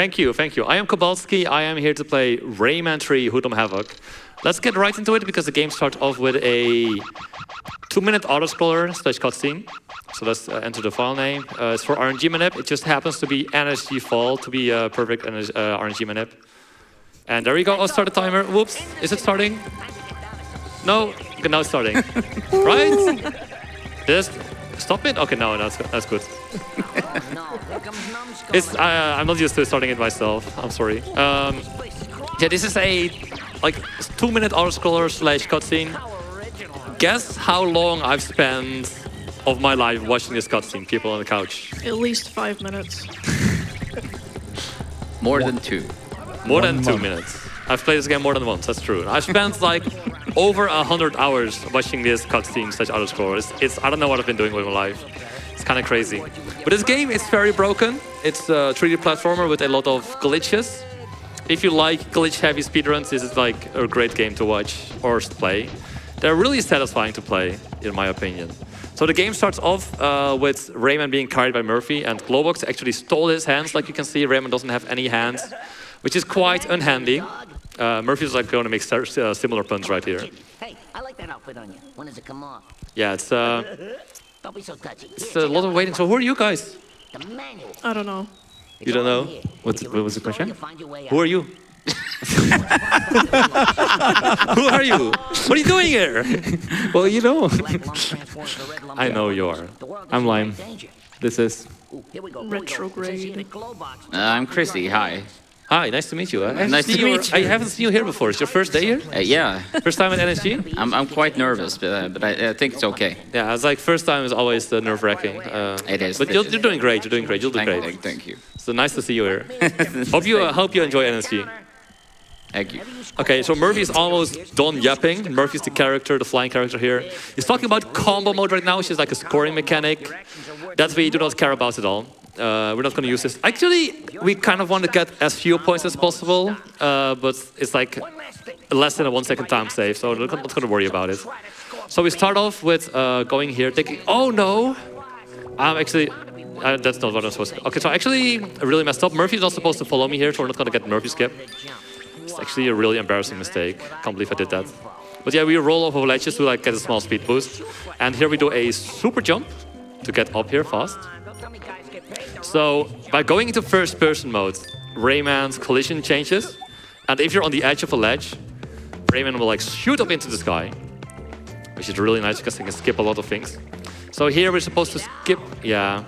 Thank you, thank you. I am Kobaltski. I am here to play Rayman 3 Hoodlum Havoc. Let's get right into it because the game starts off with a 2-minute auto-scroller / cutscene. So let's enter the file name. It's for RNG manip. It just happens to be NSG Fall to be a perfect RNG manip. And there we go. Oh, start the timer. Whoops. Is it starting? No. Okay, now it's starting. Right? Just stop it? Okay, no, that's good. I'm not used to starting it myself. I'm sorry. Yeah, this is a 2-minute auto-scroller / cutscene. Guess how long I've spent of my life watching this cutscene, people on the couch. At least 5 minutes. More than 2. More than 2 minutes. I've played this game more than once, that's true. I've spent over 100 hours watching this cutscene / auto-scroller. I don't know what I've been doing with my life. It's kind of crazy. But this game is very broken. It's a 3D platformer with a lot of glitches. If you like glitch-heavy speedruns, this is a great game to watch or play. They're really satisfying to play, in my opinion. So the game starts off with Rayman being carried by Murphy, and Globox actually stole his hands. Like you can see, Rayman doesn't have any hands, which is quite unhandy. Murphy's going to make similar puns right here. Hey, I like that outfit on you. When does it come off? Yeah, it's Don't be so touchy. it's a lot of waiting. So who are you guys? The manual. I don't know. You don't know? What was the question? Who are you? Who are you? What are you doing here? Well, you know. I know you are. I'm Lime. This is... Retrograde. I'm Chrissy, hi. Hi, nice to meet you. Nice to meet you. I haven't seen you here before. It's your first day here? Yeah, First time at NSG? I'm quite nervous, but I think it's okay. Yeah, it's first time is always nerve-wracking. It is. But you're doing great. You're doing great. You'll do great. Thank you. So nice to see you here. Hope you enjoy NSG. Thank you. Okay, so Murphy is almost done yapping. Murphy's the character, the flying character here. He's talking about combo mode right now, which is like a scoring mechanic that we do not care about at all. We're not going to use this. Actually, we kind of want to get as few points as possible, but it's less than a 1-second time save, so we're not going to worry about it. So we start off with going here, taking... Oh no! I'm actually... that's not what I'm supposed to... Okay, so I actually really messed up. Murphy's not supposed to follow me here, so we're not going to get Murphy skip. It's actually a really embarrassing mistake. Can't believe I did that. But yeah, we roll off of ledges to get a small speed boost. And here we do a super jump to get up here fast. So by going into first person mode, Rayman's collision changes. And if you're on the edge of a ledge, Rayman will shoot up into the sky. Which is really nice because he can skip a lot of things. So here we're supposed to skip, yeah.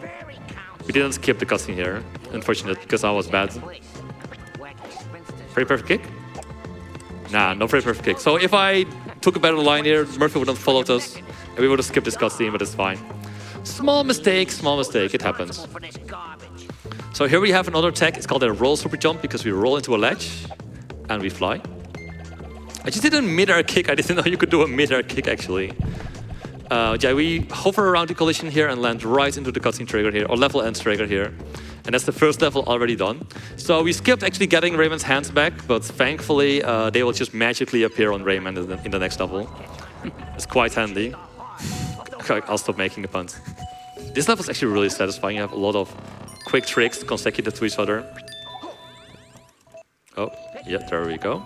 We didn't skip the cutscene here, unfortunately, because I was bad. Very perfect kick? Nah, no very perfect kick. So if I took a better line here, Murphy would have followed us, and we would have skipped this cutscene, but it's fine. Small mistake, it happens. So here we have another attack. It's called a roll super jump because we roll into a ledge, and we fly. I just did a mid-air kick. I didn't know you could do a mid-air kick, actually. Yeah, we hover around the collision here and land right into the cutscene trigger here, or level end trigger here. And that's the first level already done. So we skipped actually getting Rayman's hands back, but thankfully they will just magically appear on Rayman in the next level. It's quite handy. Okay, I'll stop making the puns. This level is actually really satisfying. You have a lot of quick tricks consecutive to each other. Oh, yeah, there we go.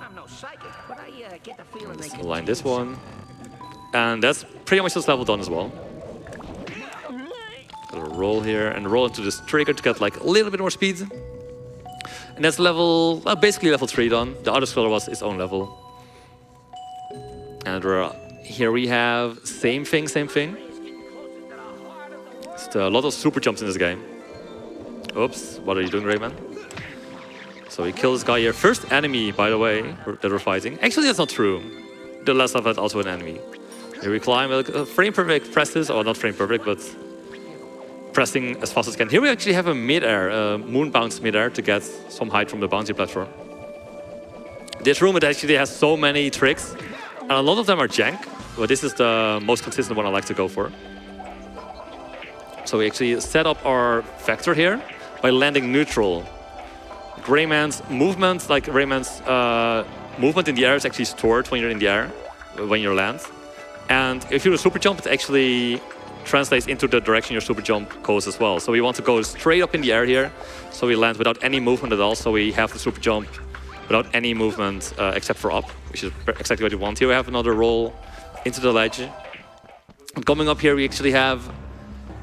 Let's align this one. And that's pretty much this level done as well. Gotta roll here and roll into this trigger to get a little bit more speed. And that's level, basically level 3 done. The other scroller was its own level. And here we have same thing. It's a lot of super jumps in this game. Oops, what are you doing, Rayman? So we kill this guy here. First enemy, by the way, that we're fighting. Actually, that's not true. The last of that also an enemy. Here we climb, frame perfect presses, or not frame perfect, but pressing as fast as can. Here we actually have a mid-air, moon bounce mid-air to get some height from the bouncy platform. This room, it actually has so many tricks, and a lot of them are jank, but this is the most consistent one I like to go for. So we actually set up our vector here by landing neutral. Rayman's movement, movement in the air is actually stored when you're in the air, when you land. And if you do a super jump, it actually translates into the direction your super jump goes as well. So we want to go straight up in the air here, so we land without any movement at all. So we have the super jump without any movement except for up, which is exactly what you want. Here we have another roll into the ledge. And coming up here, we actually have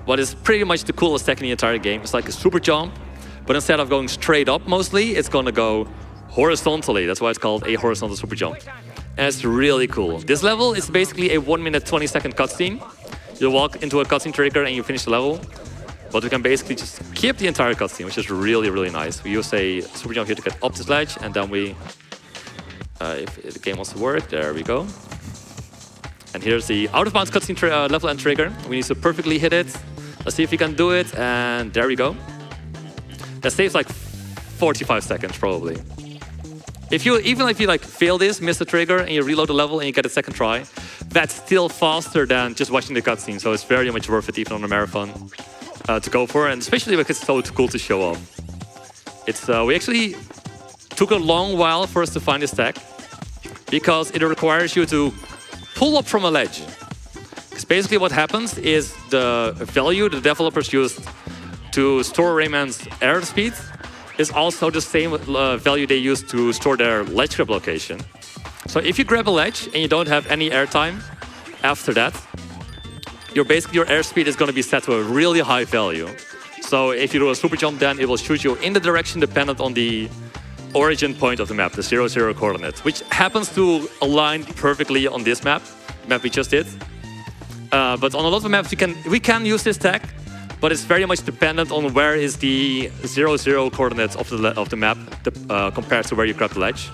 what is pretty much the coolest tech in the entire game. It's like a super jump, but instead of going straight up mostly, it's going to go horizontally. That's why it's called a horizontal super jump. And it's really cool. This level is basically a 1 minute 20-second cutscene. You walk into a cutscene trigger and you finish the level. But we can basically just skip the entire cutscene, which is really, really nice. We use a super jump here to get up this ledge, and then we, if the game wants to work, there we go. And here's the out-of-bounds cutscene level and trigger. We need to perfectly hit it. Let's see if we can do it, and there we go. That saves like 45 seconds, probably. Even if you like fail this, miss the trigger, and you reload the level and you get a second try, that's still faster than just watching the cutscene. So it's very much worth it, even on a marathon, to go for, and especially because it's so cool to show off. It's we actually took a long while for us to find this tech, because it requires you to pull up from a ledge. Because basically what happens is the value the developers used to store Rayman's airspeed is also the same value they use to store their ledge grab location. So if you grab a ledge and you don't have any airtime after that, your airspeed is going to be set to a really high value. So if you do a super jump, then it will shoot you in the direction dependent on the origin point of the map, the 0, coordinate, which happens to align perfectly on this map we just did. But on a lot of maps, we can use this tech, but it's very much dependent on where is the 0, coordinates of the map compared to where you grab the ledge.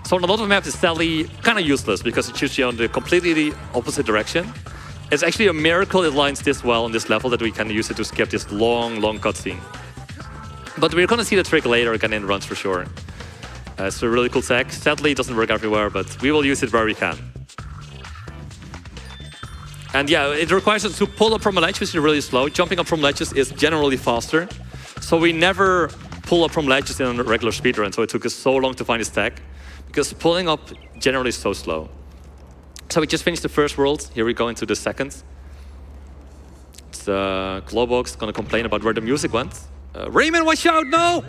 So on a lot of maps, it's sadly kind of useless because it shoots you on the completely opposite direction. It's actually a miracle it lines this well on this level that we can use it to skip this long cutscene. But we're going to see the trick later again in runs for sure. It's a really cool tech. Sadly, it doesn't work everywhere, but we will use it where we can. And yeah, it requires us to pull up from a ledge, which is really slow. Jumping up from ledges is generally faster. So we never pull up from ledges in a regular speedrun, so it took us so long to find this tech, because pulling up generally is so slow. So we just finished the first world. Here we go into the second. It's Glowbox gonna complain about where the music went. Rayman, watch out, no!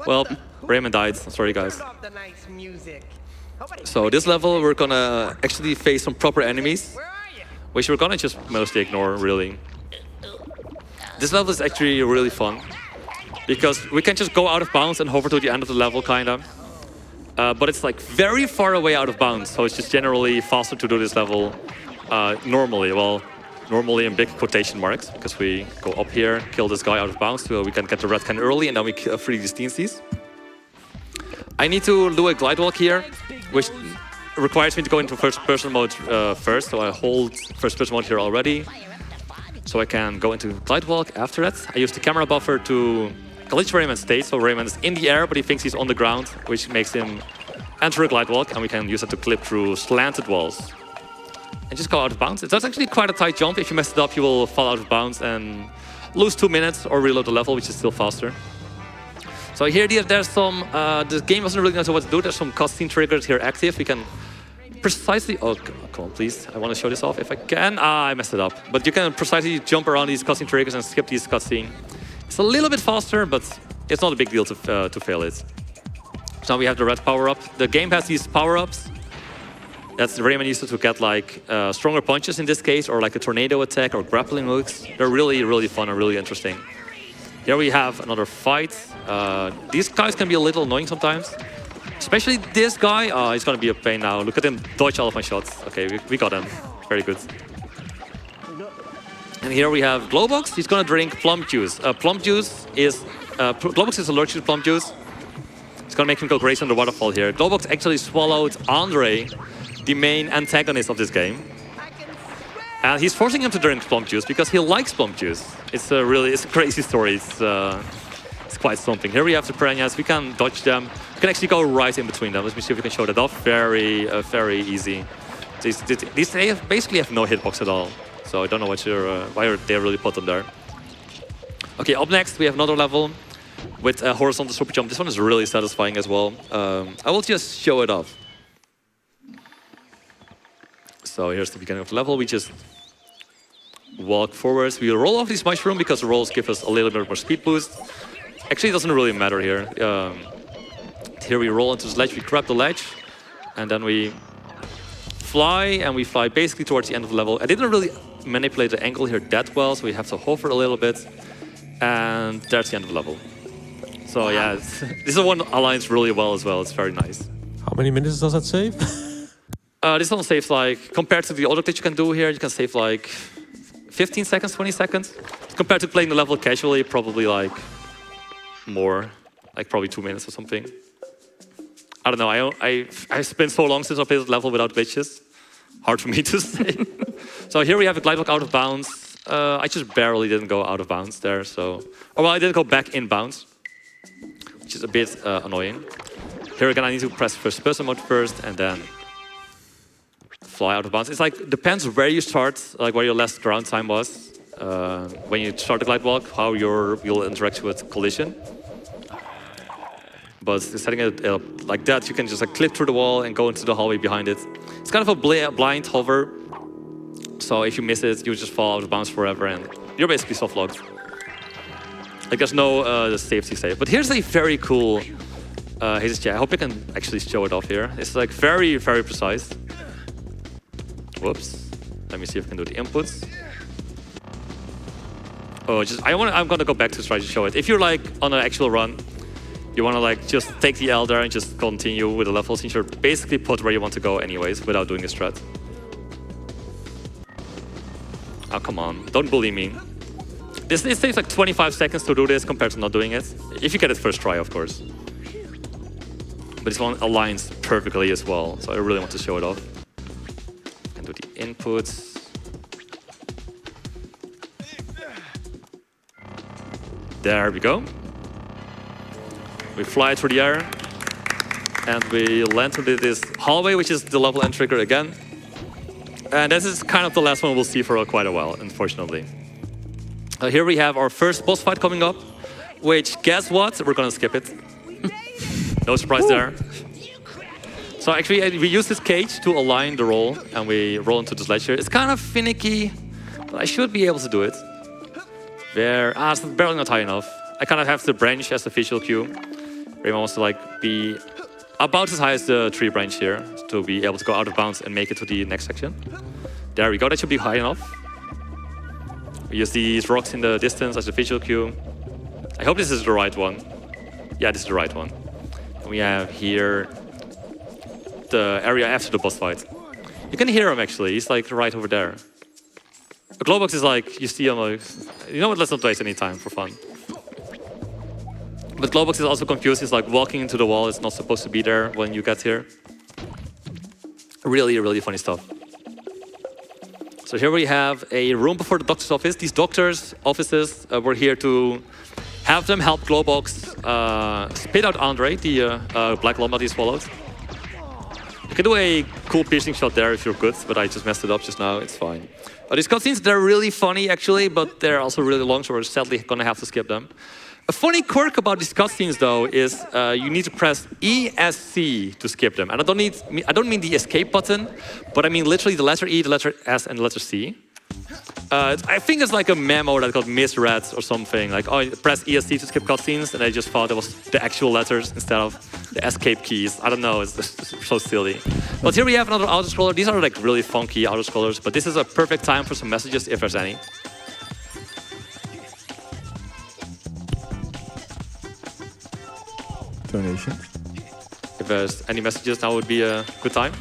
Well, Rayman died, sorry guys. So this level, we're gonna actually face some proper enemies, which we're gonna just mostly ignore, really. This level is actually really fun, because we can just go out of bounds and hover to the end of the level, kinda. But it's like very far away out of bounds, so it's just generally faster to do this level normally. Well, normally in big quotation marks, because we go up here, kill this guy out of bounds, so we can get the red can early, and then we free these teensties. I need to do a glide walk here, which requires me to go into first-person mode first, so I hold first-person mode here already. So I can go into glide walk after that. I use the camera buffer to glitch Rayman's state, so Rayman is in the air, but he thinks he's on the ground, which makes him enter a glide walk, and we can use it to clip through slanted walls. And just go out of bounds. It's actually quite a tight jump. If you mess it up, you will fall out of bounds and lose 2 minutes or reload the level, which is still faster. So here there's some, the game doesn't really know what to do. There's some cutscene triggers here active. We can precisely, oh, come on, please. I want to show this off if I can. I messed it up. But you can precisely jump around these cutscene triggers and skip these cutscene. It's a little bit faster, but it's not a big deal to fail it. So now we have the red power-up. The game has these power-ups. That's Rayman used to get like stronger punches in this case, or like a tornado attack or grappling hooks. They're really, really fun and really interesting. Here we have another fight. These guys can be a little annoying sometimes. Especially this guy. Oh, he's gonna be a pain now. Look at him dodge all of my shots. Okay, we got him. Very good. And here we have Glowbox. He's gonna drink plum juice. Plum juice is Glowbox is allergic to plum juice. It's gonna make him go crazy on the waterfall here. Glowbox actually swallowed Andre, the main antagonist of this game. And he's forcing him to drink plum juice because he likes plum juice. It's a crazy story. It's quite something. Here we have the piranhas. We can dodge them. We can actually go right in between them. Let me see if we can show that off. Very easy. These basically have no hitbox at all. So I don't know why they really put them there. Okay, up next we have another level with a horizontal super jump. This one is really satisfying as well. I will just show it off. So here's the beginning of the level. We just walk forwards. We roll off these mushrooms because the rolls give us a little bit more speed boost. Actually, it doesn't really matter here. Here we roll into this ledge, we grab the ledge, and then we fly, and we fly basically towards the end of the level. I didn't really manipulate the angle here that well, so we have to hover a little bit, and there's the end of the level. So yeah, this one aligns really well as well. It's very nice. How many minutes does that save? This one saves like, compared to the other that you can do here, you can save like 15 seconds, 20 seconds. Compared to playing the level casually, probably like more, like probably 2 minutes or something. I don't know, I've spent so long since I played this level without glitches. Hard for me to say. So here we have a glide walk out of bounds. I just barely didn't go out of bounds there, so... Oh, well, I didn't go back in bounds, which is a bit annoying. Here again, I need to press first person mode first and then fly out of bounds. It's like, depends where you start, like where your last ground time was. When you start the glide walk, how your wheel interacts with collision. But setting it up like that, you can just like clip through the wall and go into the hallway behind it. It's kind of a blind hover. So if you miss it, you just fall out of bounds forever and you're basically soft locked. Like there's no safety save. But here's a very cool HSG. I hope I can actually show it off here. It's like very, very precise. Whoops. Let me see if I can do the inputs. Oh, I'm gonna go back to try to show it. If you're like on an actual run, you wanna like just take the L there and just continue with the levels, since you're basically put where you want to go anyways without doing a strat. Oh, come on, don't bully me. It takes like 25 seconds to do this compared to not doing it. If you get it first try, of course. But this one aligns perfectly as well, so I really want to show it off. And do the inputs. There we go. We fly through the air, and we land through this hallway, which is the level end trigger again. And this is kind of the last one we'll see for quite a while, unfortunately. Here we have our first boss fight coming up, which, guess what? We're gonna skip it. No surprise there. So actually, we use this cage to align the roll, and we roll into this ledge here. It's kind of finicky, but I should be able to do it. It's barely not high enough. I kind of have the branch as the visual cue. Rayman wants to like be about as high as the tree branch here to be able to go out of bounds and make it to the next section. There we go, that should be high enough. We use these rocks in the distance as a visual cue. I hope this is the right one. Yeah, this is the right one. And we have here the area after the boss fight. You can hear him actually, he's like right over there. The glow box is like, you see him like, you know what, let's not waste any time for fun. But Glowbox is also confused. He's like walking into the wall. It's not supposed to be there when you get here. Really, really funny stuff. So here we have a room before the doctor's office. These doctors' offices were here to have them help Glowbox spit out Andre, the black llama he swallowed. You can do a cool piercing shot there if you're good, but I just messed it up just now. It's fine. These cutscenes, they're really funny actually, but they're also really long, so we're sadly gonna have to skip them. A funny quirk about these cutscenes, though, is you need to press ESC to skip them. And I don't mean the escape button, but I mean literally the letter E, the letter S, and the letter C. I think it's like a memo that got misread or something. Like, oh, press ESC to skip cutscenes, and I just thought it was the actual letters instead of the escape keys. I don't know, it's so silly. But here we have another auto-scroller. These are like really funky auto-scrollers, but this is a perfect time for some messages, if there's any. Donations. If there's any messages, now would be a good time.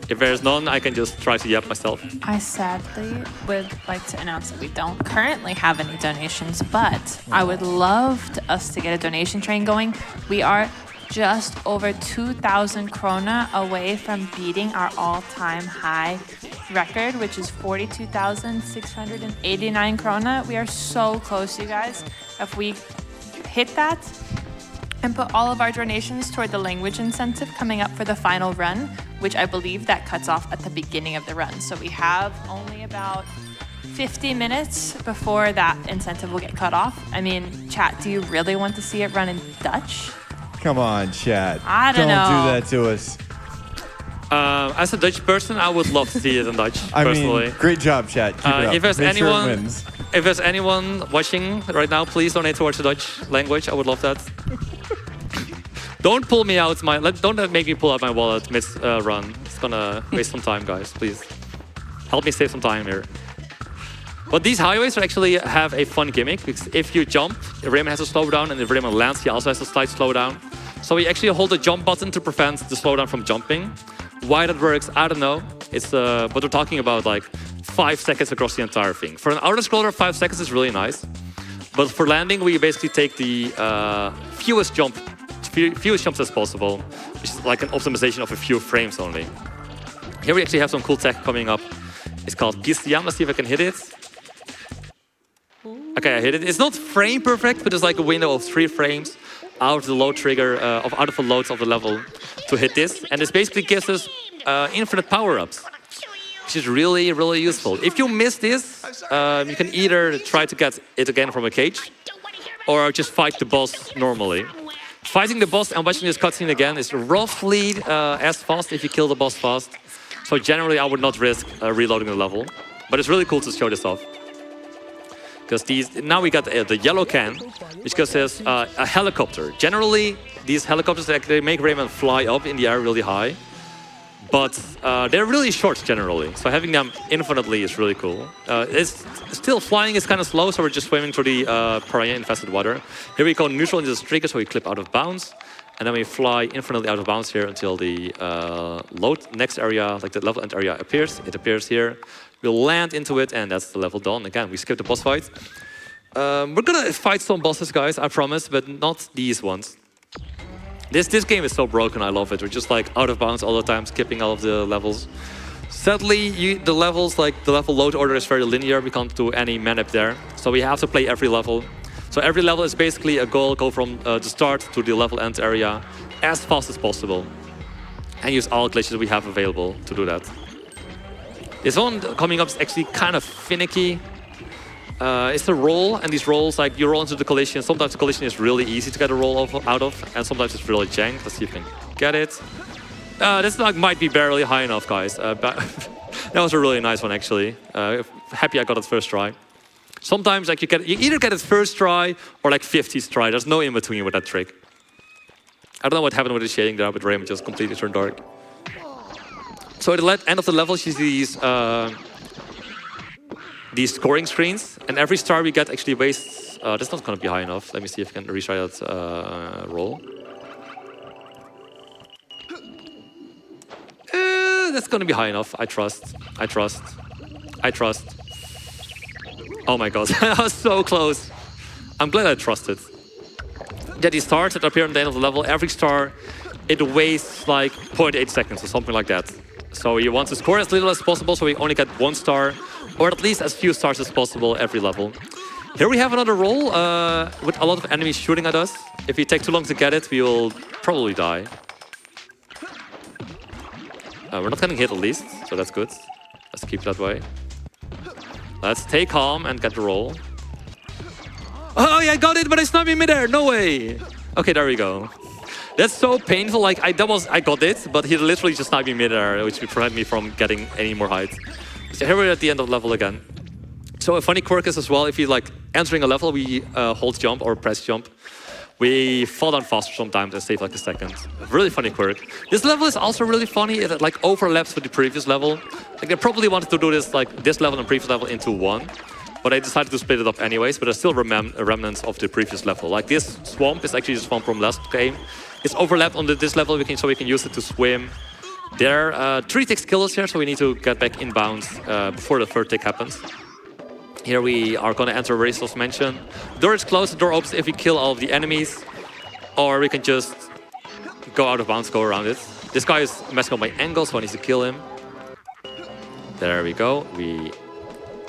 If there's none, I can just try to yap myself. I sadly would like to announce that we don't currently have any donations, but I would love us to get a donation train going. We are just over 2,000 krona away from beating our all-time high record, which is 42,689 krona. We are so close, you guys. If we hit that and put all of our donations toward the language incentive coming up for the final run, which I believe that cuts off at the beginning of the run. So we have only about 50 minutes before that incentive will get cut off. I mean, chat, do you really want to see it run in Dutch? Come on, chat. I don't know. do that to us. As a Dutch person, I would love to see it in Dutch, I personally. mean, great job, chat. Keep it up. If there's Make sure it anyone, wins. if there's anyone watching right now, please donate towards the Dutch language. I would love that. Don't pull me out don't make me pull out my wallet mid run. It's gonna waste some time, guys. Please help me save some time here. But these highways actually have a fun gimmick because if you jump, Rayman has to slow down, and if Rayman lands, he also has a slight slowdown. So we actually hold the jump button to prevent the slowdown from jumping. Why that works, I don't know. It's but we're talking about like 5 seconds across the entire thing. For an outer scroller, 5 seconds is really nice. But for landing, we basically take the fewest jumps as possible, which is like an optimization of a few frames only. Here we actually have some cool tech coming up. It's called Pistiam. Let's see if I can hit it. Okay, I hit it. It's not frame perfect, but it's like a window of 3 frames out of the load trigger, out of the loads of the level to hit this. And this basically gives us infinite power-ups, which is really, really useful. If you miss this, you can either try to get it again from a cage, or just fight the boss normally. Fighting the boss and watching this cutscene again is roughly as fast if you kill the boss fast. So generally, I would not risk reloading the level. But it's really cool to show this off. Because now we got the yellow can, which gives us a helicopter. Generally, these helicopters, they make Rayman fly up in the air really high. But they're really short generally. So having them infinitely is really cool. It's still flying is kind of slow, so we're just swimming through the piranha-infested water. Here we go neutral into the trigger, so we clip out of bounds. And then we fly infinitely out of bounds here until the load next area, like the level end area appears. It appears here. We'll land into it, and that's the level done. Again, we skip the boss fight. We're gonna fight some bosses, guys, I promise, but not these ones. This game is so broken, I love it. We're just like out of bounds all the time, skipping all of the levels. Sadly, the levels, like the level load order is very linear. We can't do any manip there. So we have to play every level. So every level is basically a goal, go from the start to the level end area as fast as possible. And use all glitches we have available to do that. This one coming up is actually kind of finicky. It's a roll, and these rolls, like you roll into the collision. Sometimes the collision is really easy to get a roll out of, and sometimes it's really jank. Let's see if we can get it. This like might be barely high enough, guys. But that was a really nice one, actually. Happy I got it first try. Sometimes like you either get it first try or like 50th try. There's no in between with that trick. I don't know what happened with the shading there, but Rayman just completely turned dark. So at the end of the level, you see these scoring screens, and every star we get actually wastes. That's not going to be high enough. Let me see if I can retry that roll. That's going to be high enough. I trust. I trust. I trust. Oh my god, that was so close. I'm glad I trusted. Yeah, these stars that appear at the end of the level, every star, it wastes like 0.8 seconds or something like that. So you want to score as little as possible, so we only get 1 star, or at least as few stars as possible every level. Here we have another roll with a lot of enemies shooting at us. If we take too long to get it, we will probably die. We're not getting hit at least, so that's good. Let's keep it that way. Let's stay calm and get the roll. Oh yeah, I got it, but I sniped in midair. No way. Okay, there we go. That's so painful. Like I got it, but he literally just sniped me midair, which would prevent me from getting any more height. So here we're at the end of the level again. So a funny quirk is as well, if you like entering a level, we hold jump or press jump. We fall down faster sometimes and save like a second. Really funny quirk. This level is also really funny. It like overlaps with the previous level. Like they probably wanted to do this like this level and previous level into one, but I decided to split it up anyways. But there's still remnants of the previous level. Like this swamp is actually the swamp from last game. It's overlapped on this level, so we can use it to swim. There are 3 ticks kill us here, so we need to get back inbound before the 3rd tick happens. Here we are going to enter Rachel's mansion. Door is closed, the door opens if we kill all of the enemies. Or we can just go out of bounds, go around it. This guy is messing up my angle, so I need to kill him. There we go. We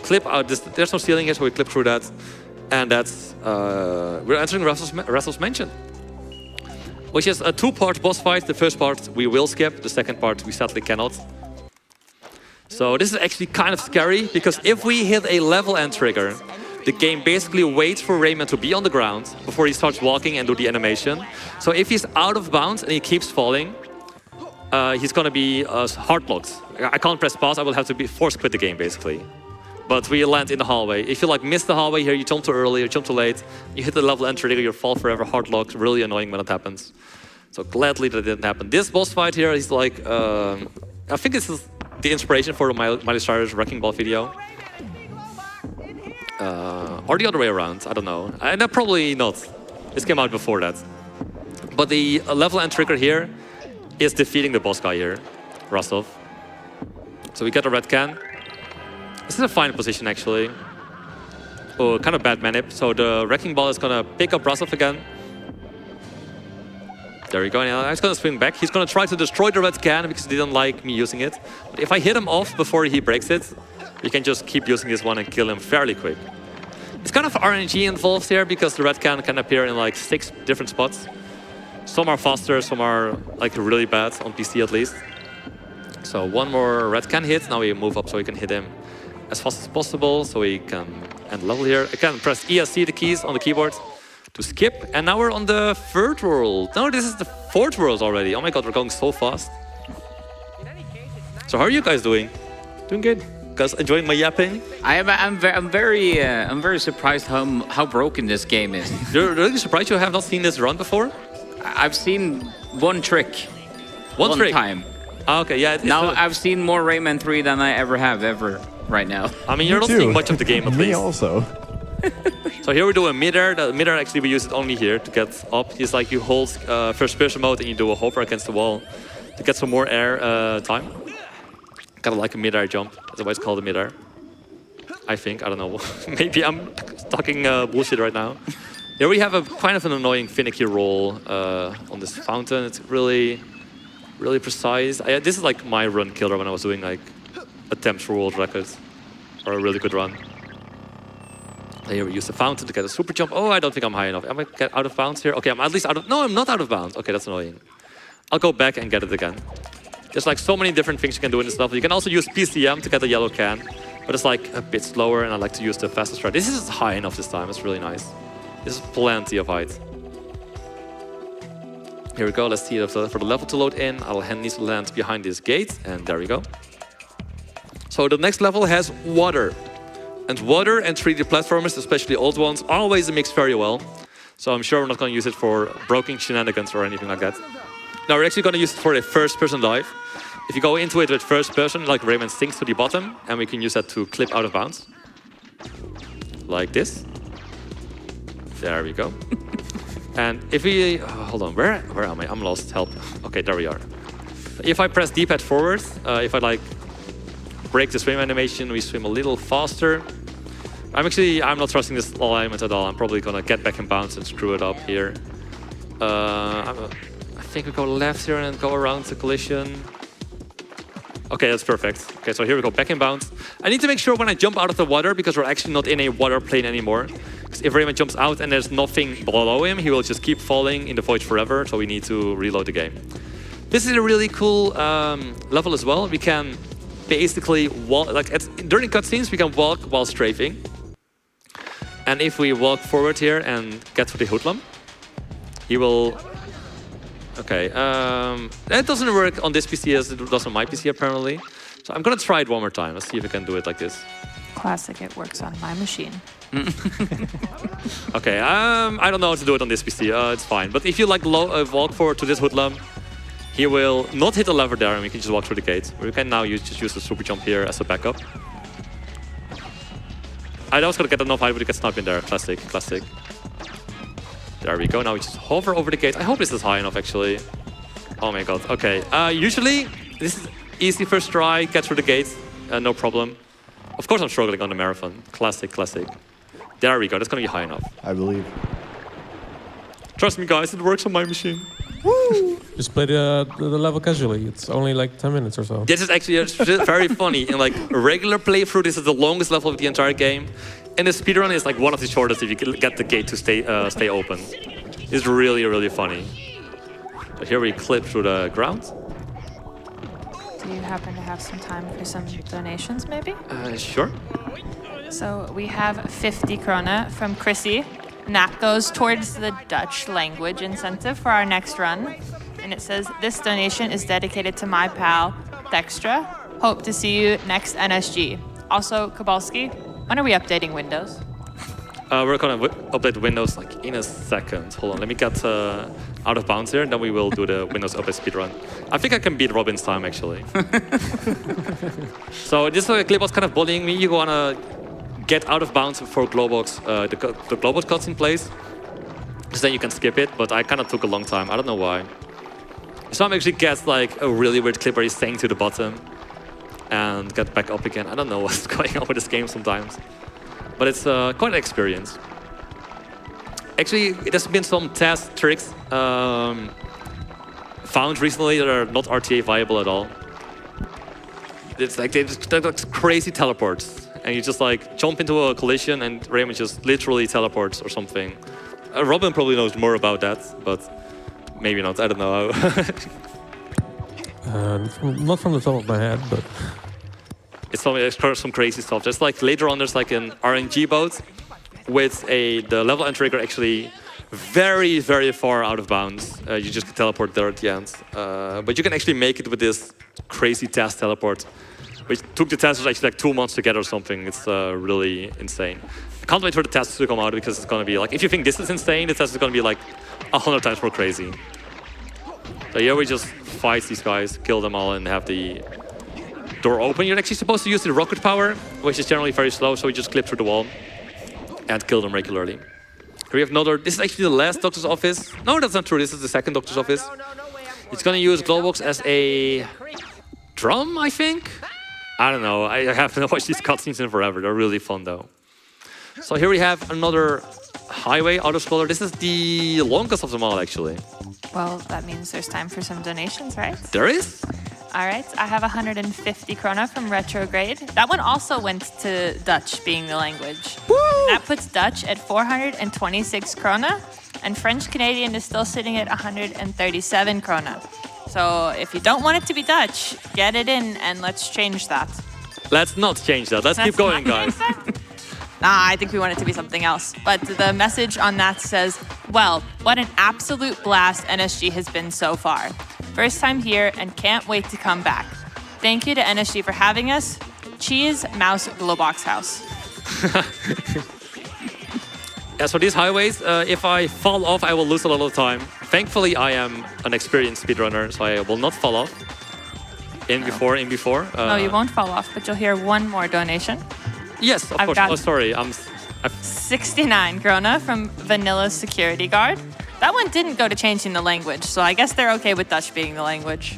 clip out this. There's no ceiling here, so we clip through that. And that's... we're entering Rachel's mansion. Which is a 2-part boss fight. The first part we will skip. The second part we sadly cannot. So this is actually kind of scary, because if we hit a level end trigger, the game basically waits for Rayman to be on the ground before he starts walking and do the animation. So if he's out of bounds and he keeps falling, he's gonna be hard locked. I can't press pause. I will have to be forced quit the game basically. But we land in the hallway. If you like miss the hallway here, you jump too early, you jump too late, you hit the level entry trigger, you fall forever, hard locked. Really annoying when it happens. So gladly that it didn't happen. This boss fight here is like, I think this is the inspiration for the Miley Cyrus Wrecking Ball video. Or the other way around, I don't know. And probably not. This came out before that. But the level end trigger here is defeating the boss guy here, Rostov. So we get a red can. This is a fine position actually. Oh, kind of bad manip. So the Wrecking Ball is gonna pick up Rostov again. There we go, and he's gonna swing back. He's gonna try to destroy the red can because he didn't like me using it. But if I hit him off before he breaks it, we can just keep using this one and kill him fairly quick. It's kind of RNG involved here because the red can appear in like 6 different spots. Some are faster, some are like really bad, on PC at least. So one more red can hit, now we move up so we can hit him as fast as possible so we can end level here. Again, press ESC, the keys on the keyboard, to skip. And now we're on the 3rd world. No, this is the 4th world already. Oh my god, we're going so fast. So how are you guys doing? Doing good. Guys enjoying my yapping? I'm very surprised how broken this game is. You're really surprised you have not seen this run before? I've seen one trick. One trick? Time. Ah, okay, yeah. Now I've seen more Rayman 3 than I ever have right now. I mean, you're not seeing much of the game at Me least. also. So here we do a mid-air. The mid-air actually we use it only here to get up. It's like you hold first person mode and you do a hover against the wall to get some more air time. Kind of like a mid-air jump. That's why it's called a mid-air. I think, I don't know. Maybe I'm talking bullshit right now. Here we have a kind of an annoying finicky roll on this fountain. It's really precise. This is like my run killer when I was doing like attempts for world records or a really good run. Here we use the fountain to get a super jump. Oh, I don't think I'm high enough. Am I get out of bounds here? Okay, I'm at least out of... No, I'm not out of bounds. Okay, that's annoying. I'll go back and get it again. There's like so many different things you can do in this level. You can also use PCM to get the yellow can, but it's like a bit slower and I like to use the fastest ride. This is high enough this time. It's really nice. This is plenty of height. Here we go. Let's see for the level to load in. I'll need to land behind this gate, and there we go. So the next level has water. And water and 3D platformers, especially old ones, always mix very well. So I'm sure we're not going to use it for broken shenanigans or anything like that. Now we're actually going to use it for a first-person dive. If you go into it with first person, like Rayman sinks to the bottom, and we can use that to clip out of bounds. Like this. There we go. And if we... hold on, where am I? I'm lost, help. Okay, there we are. If I press D-pad forward, if I like break the swim animation, we swim a little faster. I'm not trusting this alignment at all. I'm probably gonna get back in bounds and screw it up here. I think we go left here and then go around the collision. Okay, that's perfect. Okay, so here we go, back in bounds. I need to make sure when I jump out of the water, because we're actually not in a water plane anymore. Because if Rayman jumps out and there's nothing below him, he will just keep falling in the void forever, so we need to reload the game. This is a really cool level as well. We can basically walk, during cutscenes, we can walk while strafing. And if we walk forward here and get to the Hoodlum, he will... Okay, that doesn't work on this PC as it does on my PC apparently. So I'm gonna try it one more time. Let's see if I can do it like this. Classic, it works on my machine. Okay, I don't know how to do it on this PC. It's fine. But if you like walk forward to this Hoodlum, he will not hit the lever there and we can just walk through the gate. We can now just use the super jump here as a backup. I was gonna get enough height, but it gets sniped in there. Classic, classic. There we go. Now we just hover over the gate. I hope this is high enough, actually. Oh my god. Okay. Usually, this is easy first try. Get through the gate. No problem. Of course, I'm struggling on the marathon. Classic, classic. There we go. That's going to be high enough. I believe. Trust me, guys. It works on my machine. Woo! Just play the level casually. It's only like 10 minutes or so. This is actually very funny. In like a regular playthrough, this is the longest level of the entire game. And the speedrun is like one of the shortest if you can get the gate to stay open. It's really, really funny. So here we clip through the ground. Do you happen to have some time for some donations, maybe? Sure. So we have 50 krona from Chrissy, and that goes towards the Dutch language incentive for our next run. and it says, "This donation is dedicated to my pal, Dextra. Hope to see you next NSG." Also, Kobaltski, when are we updating Windows? We're gonna update Windows like in a second. Hold on, let me get out of bounds here, and then we will do the Windows update speedrun. I think I can beat Robin's time actually. So this clip was kind of bullying me. You wanna get out of bounds before Globox, the Globox cuts in place, because then you can skip it. But I kind of took a long time. I don't know why. Some actually gets like a really weird clip where he's staying to the bottom and get back up again. I don't know what's going on with this game sometimes. But it's quite an experience. Actually, there's been some test tricks found recently that are not RTA viable at all. It's like they're like crazy teleports, and you just like jump into a collision, and Rayman just literally teleports or something. Robin probably knows more about that, but maybe not. I don't know. Not from the top of my head, but It's some crazy stuff. Just like later on, there's like an RNG boat with the level end trigger actually very, very far out of bounds. You just teleport there at the end. But you can actually make it with this crazy test teleport, which took the testers actually like 2 months to get or something. It's really insane. I can't wait for the tests to come out because it's going to be like, if you think this is insane, the test is going to be like 100 times more crazy. So here we just fight these guys, kill them all, and have the door open. You're actually supposed to use the rocket power, which is generally very slow, so we just clip through the wall and kill them regularly. Here we have another, this is actually the last doctor's office. No, that's not true, this is the second doctor's office. It's gonna use Globox as a drum, I think? I don't know, I haven't watched these cutscenes in forever, they're really fun though. So here we have another highway auto-scroller. This is the longest of them all, actually. Well, that means there's time for some donations, right? There is? All right, I have 150 krona from Retrograde. That one also went to Dutch, being the language. Woo! That puts Dutch at 426 krona, and French Canadian is still sitting at 137 krona. So if you don't want it to be Dutch, get it in and let's change that. Let's not change that. Let's keep going, guys. Nah, I think we want it to be something else. But the message on that says, well, what an absolute blast NSG has been so far. First time here and can't wait to come back. Thank you to NSG for having us. Cheese, Mouse, Globox House. Yeah, so these highways, if I fall off, I will lose a lot of time. Thankfully, I am an experienced speedrunner, so I will not fall off. In before. No, you won't fall off, but you'll hear one more donation. Yes, of course. Oh, sorry. 69 krona from Vanilla Security Guard. That one didn't go to changing the language, so I guess they're okay with Dutch being the language.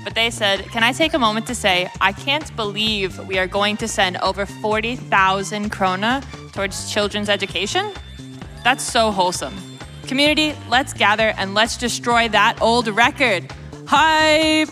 But they said, can I take a moment to say, I can't believe we are going to send over 40,000 krona towards children's education? That's so wholesome. Community, let's gather and let's destroy that old record. Hype!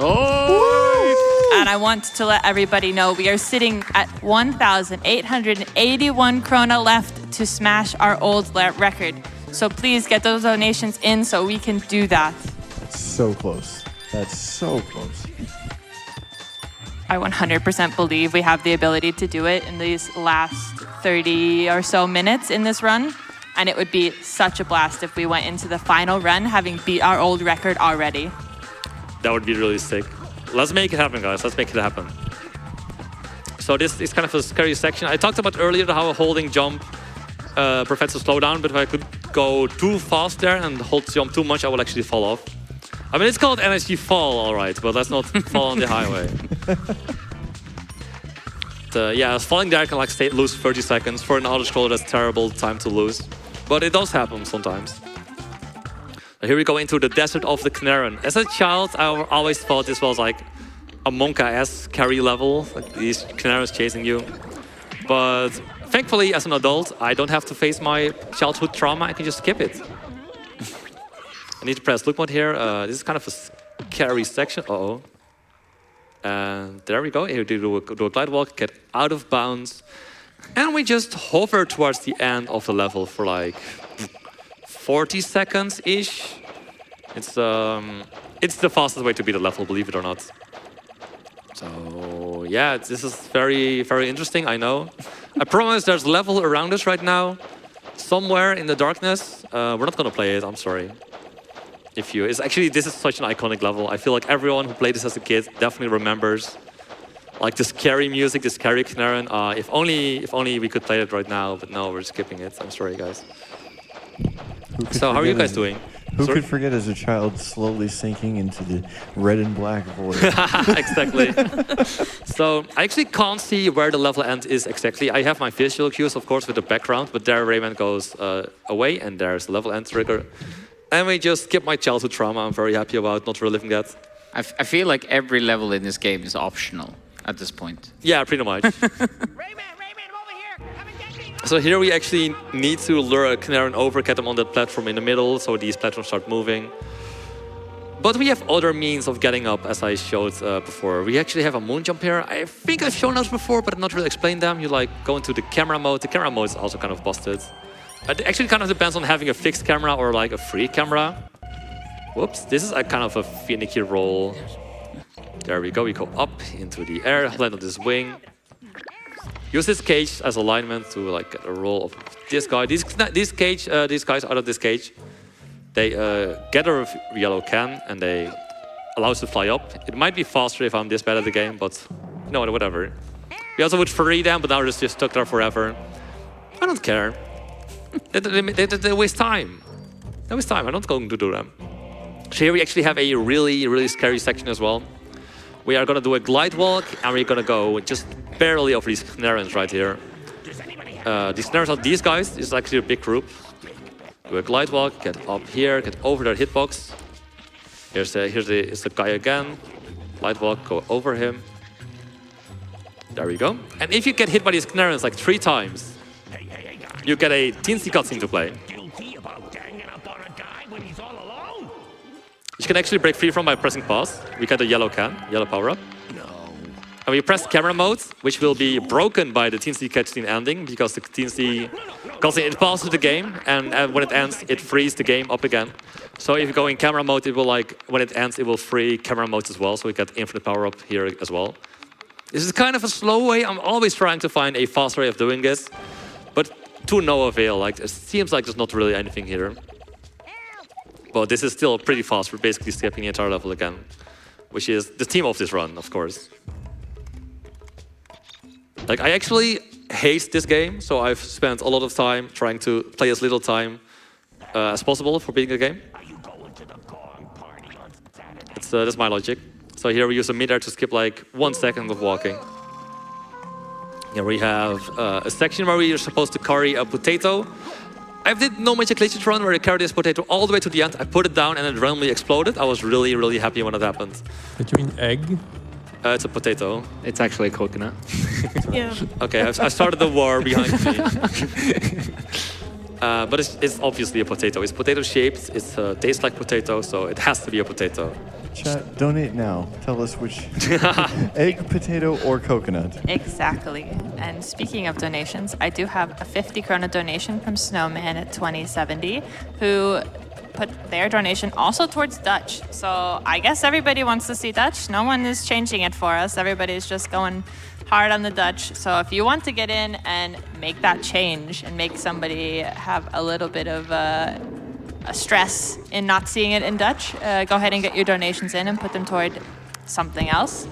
Oh! And I want to let everybody know we are sitting at 1,881 krona left to smash our old record. So please get those donations in so we can do that. That's so close. That's so close. I 100% believe we have the ability to do it in these last 30 or so minutes in this run. And it would be such a blast if we went into the final run having beat our old record already. That would be really sick. Let's make it happen, guys. Let's make it happen. So this is kind of a scary section. I talked about earlier how a holding jump prevents a slowdown, but if I could go too fast there and hold jump too much, I will actually fall off. I mean, it's called NSG Fall, all right, but let's not fall on the highway. Yeah, falling there can like lose 30 seconds. For an auto-scroller, that's terrible time to lose. But it does happen sometimes. Here we go into the desert of the Knarren. As a child, I always thought this was like a Monka-esque carry level, like these Knarrens chasing you. But thankfully, as an adult, I don't have to face my childhood trauma. I can just skip it. I need to press look mode here. This is kind of a scary section. Uh-oh. And there we go. Here we do a glide walk, get out of bounds. And we just hover towards the end of the level for like 40 seconds-ish. It's the fastest way to beat a level, believe it or not. So yeah, this is very, very interesting, I know. I promise there's level around us right now, somewhere in the darkness. We're not gonna play it, I'm sorry. If you, it's actually, this is such an iconic level. I feel like everyone who played this as a kid definitely remembers like the scary music, the scary Knarren. If only we could play it right now, but no, we're skipping it. I'm sorry, guys. So how are you guys doing? Who could forget as a child slowly sinking into the red and black void? Exactly. So I actually can't see where the level end is exactly. I have my visual cues, of course, with the background, but there Rayman goes away, and there's the level end trigger. And we just skip my childhood trauma. I'm very happy about not reliving that. I feel like every level in this game is optional at this point. Yeah, pretty much. So here we actually need to lure a Knarren over, get them on that platform in the middle, so these platforms start moving. But we have other means of getting up, as I showed before. We actually have a moon jump here. I think I've shown those before, but not really explained them. You like go into the camera mode. The camera mode is also kind of busted. It actually kind of depends on having a fixed camera or like a free camera. Whoops, this is a kind of a finicky roll. There we go up into the air, land on this wing. Use this cage as alignment to like get a roll of this guy. These guys out of this cage, they get a yellow can and they allow us to fly up. It might be faster if I'm this bad at the game, but you know, whatever. We also would free them, but now they're just stuck there forever. I don't care. They waste time. They waste time. I'm not going to do them. So here we actually have a really, really scary section as well. We are going to do a glide walk, and we're going to go just barely over these Knarrens right here. These Knarrens are these guys. This is actually a big group. Do a glide walk, get up here, get over their hitbox. Here's the guy again. Glide walk, go over him. There we go. And if you get hit by these Knarrens like 3 times, you get a teensy cutscene to play. You can actually break free from by pressing pause. We get a yellow power-up. And we press camera mode, which will be broken by the teensy cutscene ending, because the teensy cutscene, it pauses the game, and when it ends, it frees the game up again. So if you go in camera mode, it will like, when it ends, it will free camera mode as well, so we get infinite power-up here as well. This is kind of a slow way. I'm always trying to find a fast way of doing this, but to no avail. Like, it seems like there's not really anything here. But this is still pretty fast. We're basically skipping the entire level again, which is the theme of this run, of course. Like, I actually hate this game, so I've spent a lot of time trying to play as little time as possible for beating the game. That's my logic. So here we use a mid-air to skip like 1 second of walking. Here we have a section where we are supposed to carry a potato. I did No Magic Glitches run where I carried this potato all the way to the end. I put it down and it randomly exploded. I was really, really happy when it happened. Did you mean egg? It's a potato. It's actually a coconut. Yeah. Okay, I started the war behind me. But it's obviously a potato. It's potato shaped. It tastes like potato, so it has to be a potato. Chat, donate now. Tell us which egg, potato, or coconut. Exactly. And speaking of donations, I do have a 50 krona donation from Snowman at 2070, who put their donation also towards Dutch. So I guess everybody wants to see Dutch. No one is changing it for us. Everybody's just going hard on the Dutch. So if you want to get in and make that change and make somebody have a little bit of a stress in not seeing it in Dutch, go ahead and get your donations in and put them toward something else.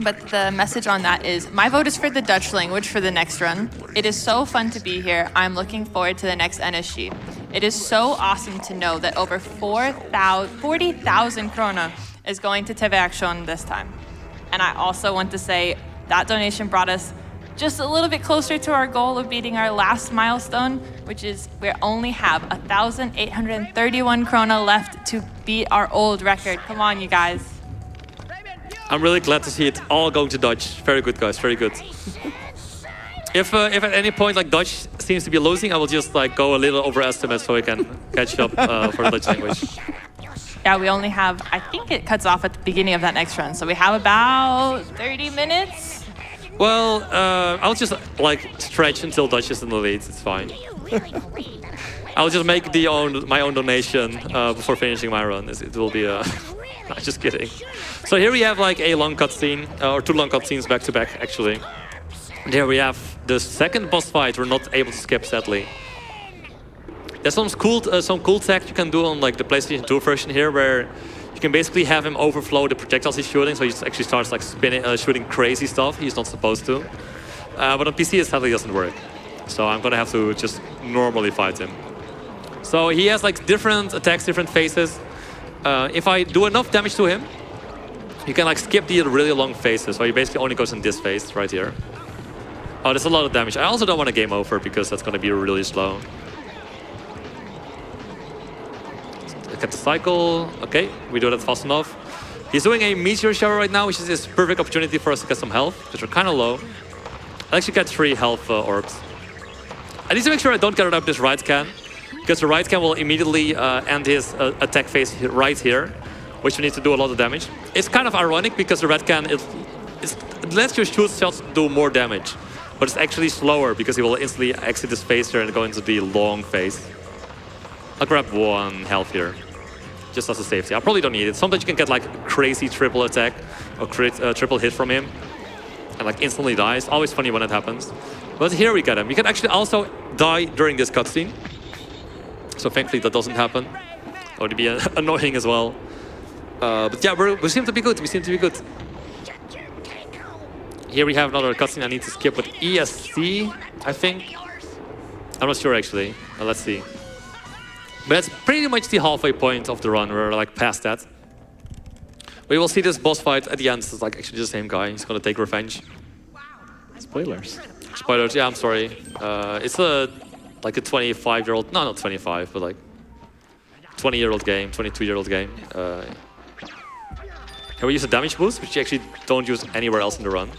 But the message on that is, my vote is for the Dutch language for the next run. It is so fun to be here. I'm looking forward to the next NSG. It is so awesome to know that over 40,000 krona is going to TV Action this time. And I also want to say that donation brought us just a little bit closer to our goal of beating our last milestone, which is we only have 1,831 krona left to beat our old record. Come on, you guys. I'm really glad to see it all going to Dutch. Very good, guys. Very good. If at any point like Dutch seems to be losing, I will just like go a little overestimate so we can catch up for the Dutch language. Yeah, we only have, I think it cuts off at the beginning of that next run, so we have about 30 minutes. Well, I'll just like stretch until Dutch is in the lead. It's fine. I'll just make my own donation before finishing my run. It will be I'm just kidding. So here we have like a long cutscene, or 2 long cutscenes back to back actually. And here we have the second boss fight we're not able to skip, sadly. There's some cool tech you can do on like the PlayStation 2 version here, where you can basically have him overflow the projectiles he's shooting, so he actually starts like shooting crazy stuff he's not supposed to. But on PC it sadly doesn't work. So I'm gonna have to just normally fight him. So he has like different attacks, different phases. If I do enough damage to him, you can like skip the really long phases. So he basically only goes in this phase right here. Oh, there's a lot of damage. I also don't want a game over because that's gonna be really slow. Look at the cycle. Okay, we do that fast enough. He's doing a meteor shower right now, which is this perfect opportunity for us to get some health, because we're kind of low. I actually get 3 health orbs. I need to make sure I don't get rid of this right can, because the right can will immediately end his attack phase right here, which we need to do a lot of damage. It's kind of ironic because the red can, it lets your shoot shots do more damage, but it's actually slower because he will instantly exit this phase here and go into the long phase. I'll grab 1 health here, just as a safety. I probably don't need it. Sometimes you can get like crazy triple attack or triple hit from him and like instantly dies. Always funny when it happens. But here we get him. We can actually also die during this cutscene. So thankfully that doesn't happen. That would be annoying as well. But yeah, we seem to be good. We seem to be good. Here we have another cutscene I need to skip with ESC, I think. I'm not sure actually. Let's see. But that's pretty much the halfway point of the run. We're like past that. We will see this boss fight at the end. It's like actually the same guy. He's gonna take revenge. Spoilers. Spoilers, yeah, I'm sorry. It's like a 25-year-old, no, not 25, but like 20-year-old game, 22-year-old game. Here we use a damage boost, which you actually don't use anywhere else in the run,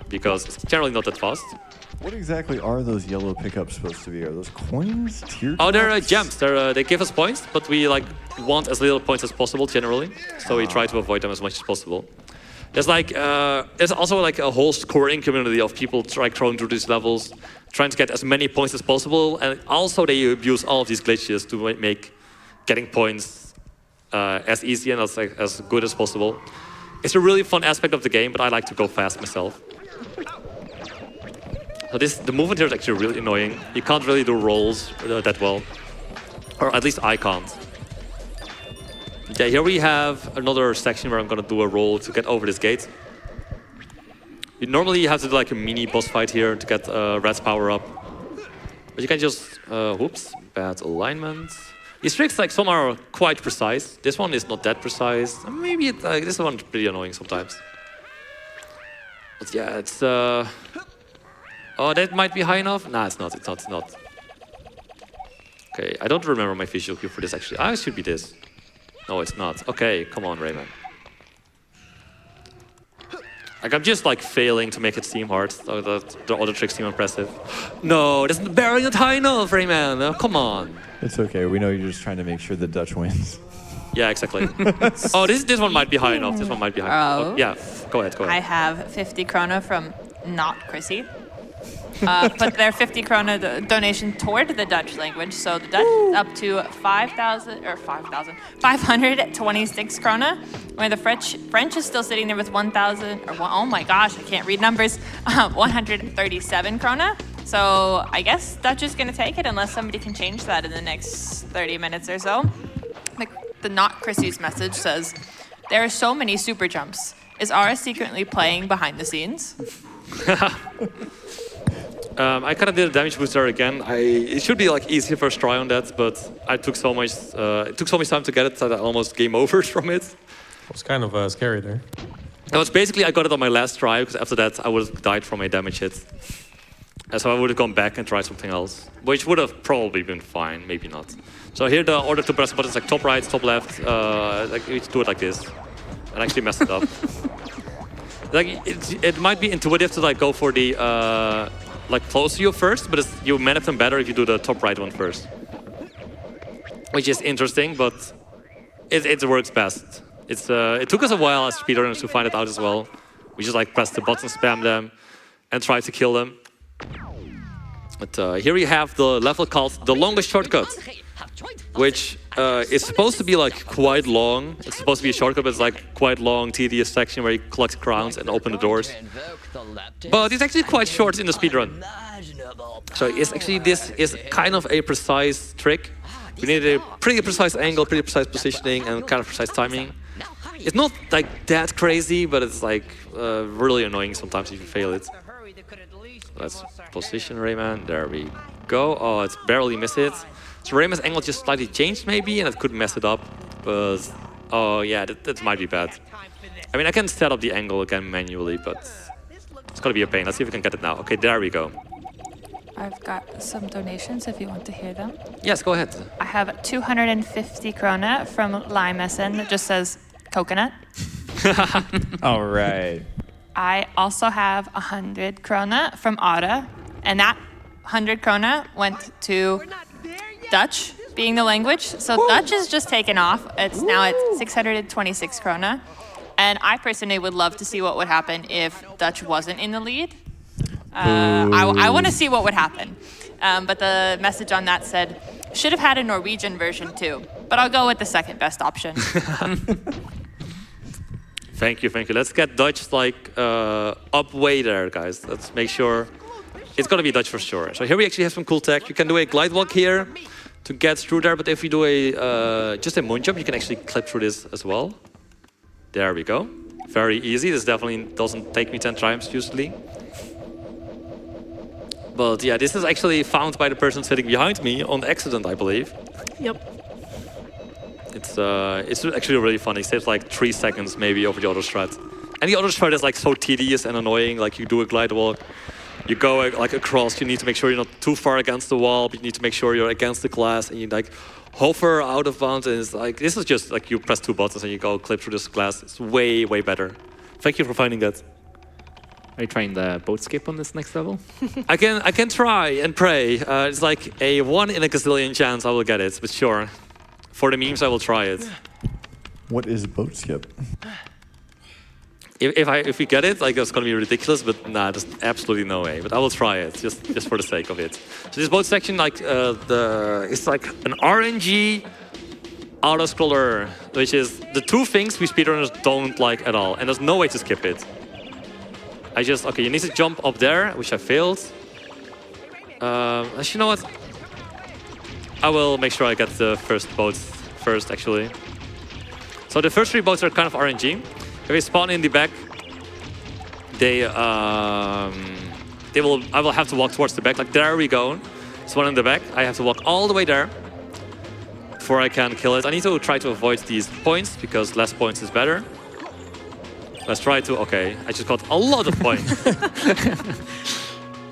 because it's generally not that fast. What exactly are those yellow pickups supposed to be? Are those coins? Teardrops? Oh, they're gems. They give us points, but we like want as little points as possible generally, so we try to avoid them as much as possible. There's like there's also like a whole scoring community of people throwing through these levels, trying to get as many points as possible, and also they use all of these glitches to make getting points as easy and as good as possible. It's a really fun aspect of the game, but I like to go fast myself. So the movement here is actually really annoying. You can't really do rolls that well, or at least I can't. Yeah, here we have another section where I'm gonna do a roll to get over this gate. You normally have to do like a mini boss fight here to get Red's power up. But you can just, whoops, bad alignment. These tricks, like some are quite precise. This one is not that precise. Maybe this one's pretty annoying sometimes. But yeah, it's, oh, that might be high enough? Nah, it's not, it's not. Okay, I don't remember my visual cue for this actually. Ah, it should be this. No, it's not. Okay, come on, Rayman. Like, I'm just like failing to make it seem hard, so that the other tricks seem impressive. No, that's barely not high enough, Rayman. Oh, come on. It's okay. We know you're just trying to make sure the Dutch wins. Yeah, exactly. Oh, this one might be high enough. This one might be high enough. Oh, yeah, go ahead, go ahead. I have 50 krona from not Chrissy. Put their 50 krona donation toward the Dutch language, so the Dutch is up to 526 krona, where the French is still sitting there with 1,000, or oh my gosh, I can't read numbers, 137 krona. So I guess Dutch is gonna take it unless somebody can change that in the next 30 minutes or so. The not Chrissy's message says, "There are so many super jumps. Is Ara secretly playing behind the scenes?" I kind of did a damage booster again. It should be like easy first try on that, but I took so much. It took so much time to get it that I almost game over from it. It was kind of scary there. It was basically I got it on my last try because after that I would have died from a damage hit, and so I would have gone back and tried something else, which would have probably been fine, maybe not. So here the order to press buttons like top right, top left. Like you do it like this, and actually messed it up. Like it might be intuitive to like go for the like close to you first, but you manage them better if you do the top right one first, which is interesting, but it works best. It took us a while as speedrunners to find it out as well. We just like press the buttons, spam them, and try to kill them. But here we have the level called the longest shortcut, which is supposed to be like quite long. It's supposed to be a shortcut, but it's like quite long, tedious section where you collect crowns and open the doors. But it's actually quite short in the speedrun. So it's actually, this is kind of a precise trick. We need a pretty precise angle, pretty precise positioning, and kind of precise timing. It's not like that crazy, but it's like really annoying sometimes if you fail it. Let's position Rayman. There we go. Oh, it's barely missed it. So Rayman's angle just slightly changed maybe, and it could mess it up. But oh yeah, that might be bad. I mean, I can set up the angle again manually, but it's gonna be a pain. Let's see if we can get it now. Okay, there we go. I've got some donations if you want to hear them. Yes, go ahead. I have 250 krona from Limessen that just says coconut. All right. I also have 100 krona from Ada, and that 100 krona went to Dutch, being the language. So Dutch is just taken off. It's now at 626 krona. And I personally would love to see what would happen if Dutch wasn't in the lead. I want to see what would happen. But the message on that said, should have had a Norwegian version too. But I'll go with the second best option. Thank you, thank you. Let's get Dutch like up way there, guys. Let's make sure it's gonna be Dutch for sure. So here we actually have some cool tech. You can do a glide walk here to get through there, but if you do a just a moon jump, you can actually clip through this as well. There we go. Very easy. This definitely doesn't take me 10 times usually. But yeah, this is actually found by the person sitting behind me on accident, I believe. Yep. It's actually really funny. It saves like 3 seconds maybe over the auto strat. And the auto strat is like so tedious and annoying. Like you do a glide walk, you go like across. You need to make sure you're not too far against the wall, but you need to make sure you're against the glass, and you like hover out of bounds. And it's like this is just like you press 2 buttons and you go clip through this glass. It's way better. Thank you for finding that. Are you trying the boat skip on this next level? I can try and pray. It's like a 1 in a gazillion chance I will get it, but sure. For the memes, I will try it. What is boat skip? If we get it, like it's gonna be ridiculous, but nah, there's absolutely no way. But I will try it just for the sake of it. So this boat section, like it's like an RNG auto scroller, which is the 2 things we speedrunners don't like at all, and there's no way to skip it. Okay, you need to jump up there, which I failed. Actually, you know what? I will make sure I get the first boats first, actually. So the first 3 boats are kind of RNG. If they spawn in the back, I will have to walk towards the back. Like there we go. It's one in the back. I have to walk all the way there before I can kill it. I need to try to avoid these points because less points is better. Let's try to, okay, I just got a lot of points.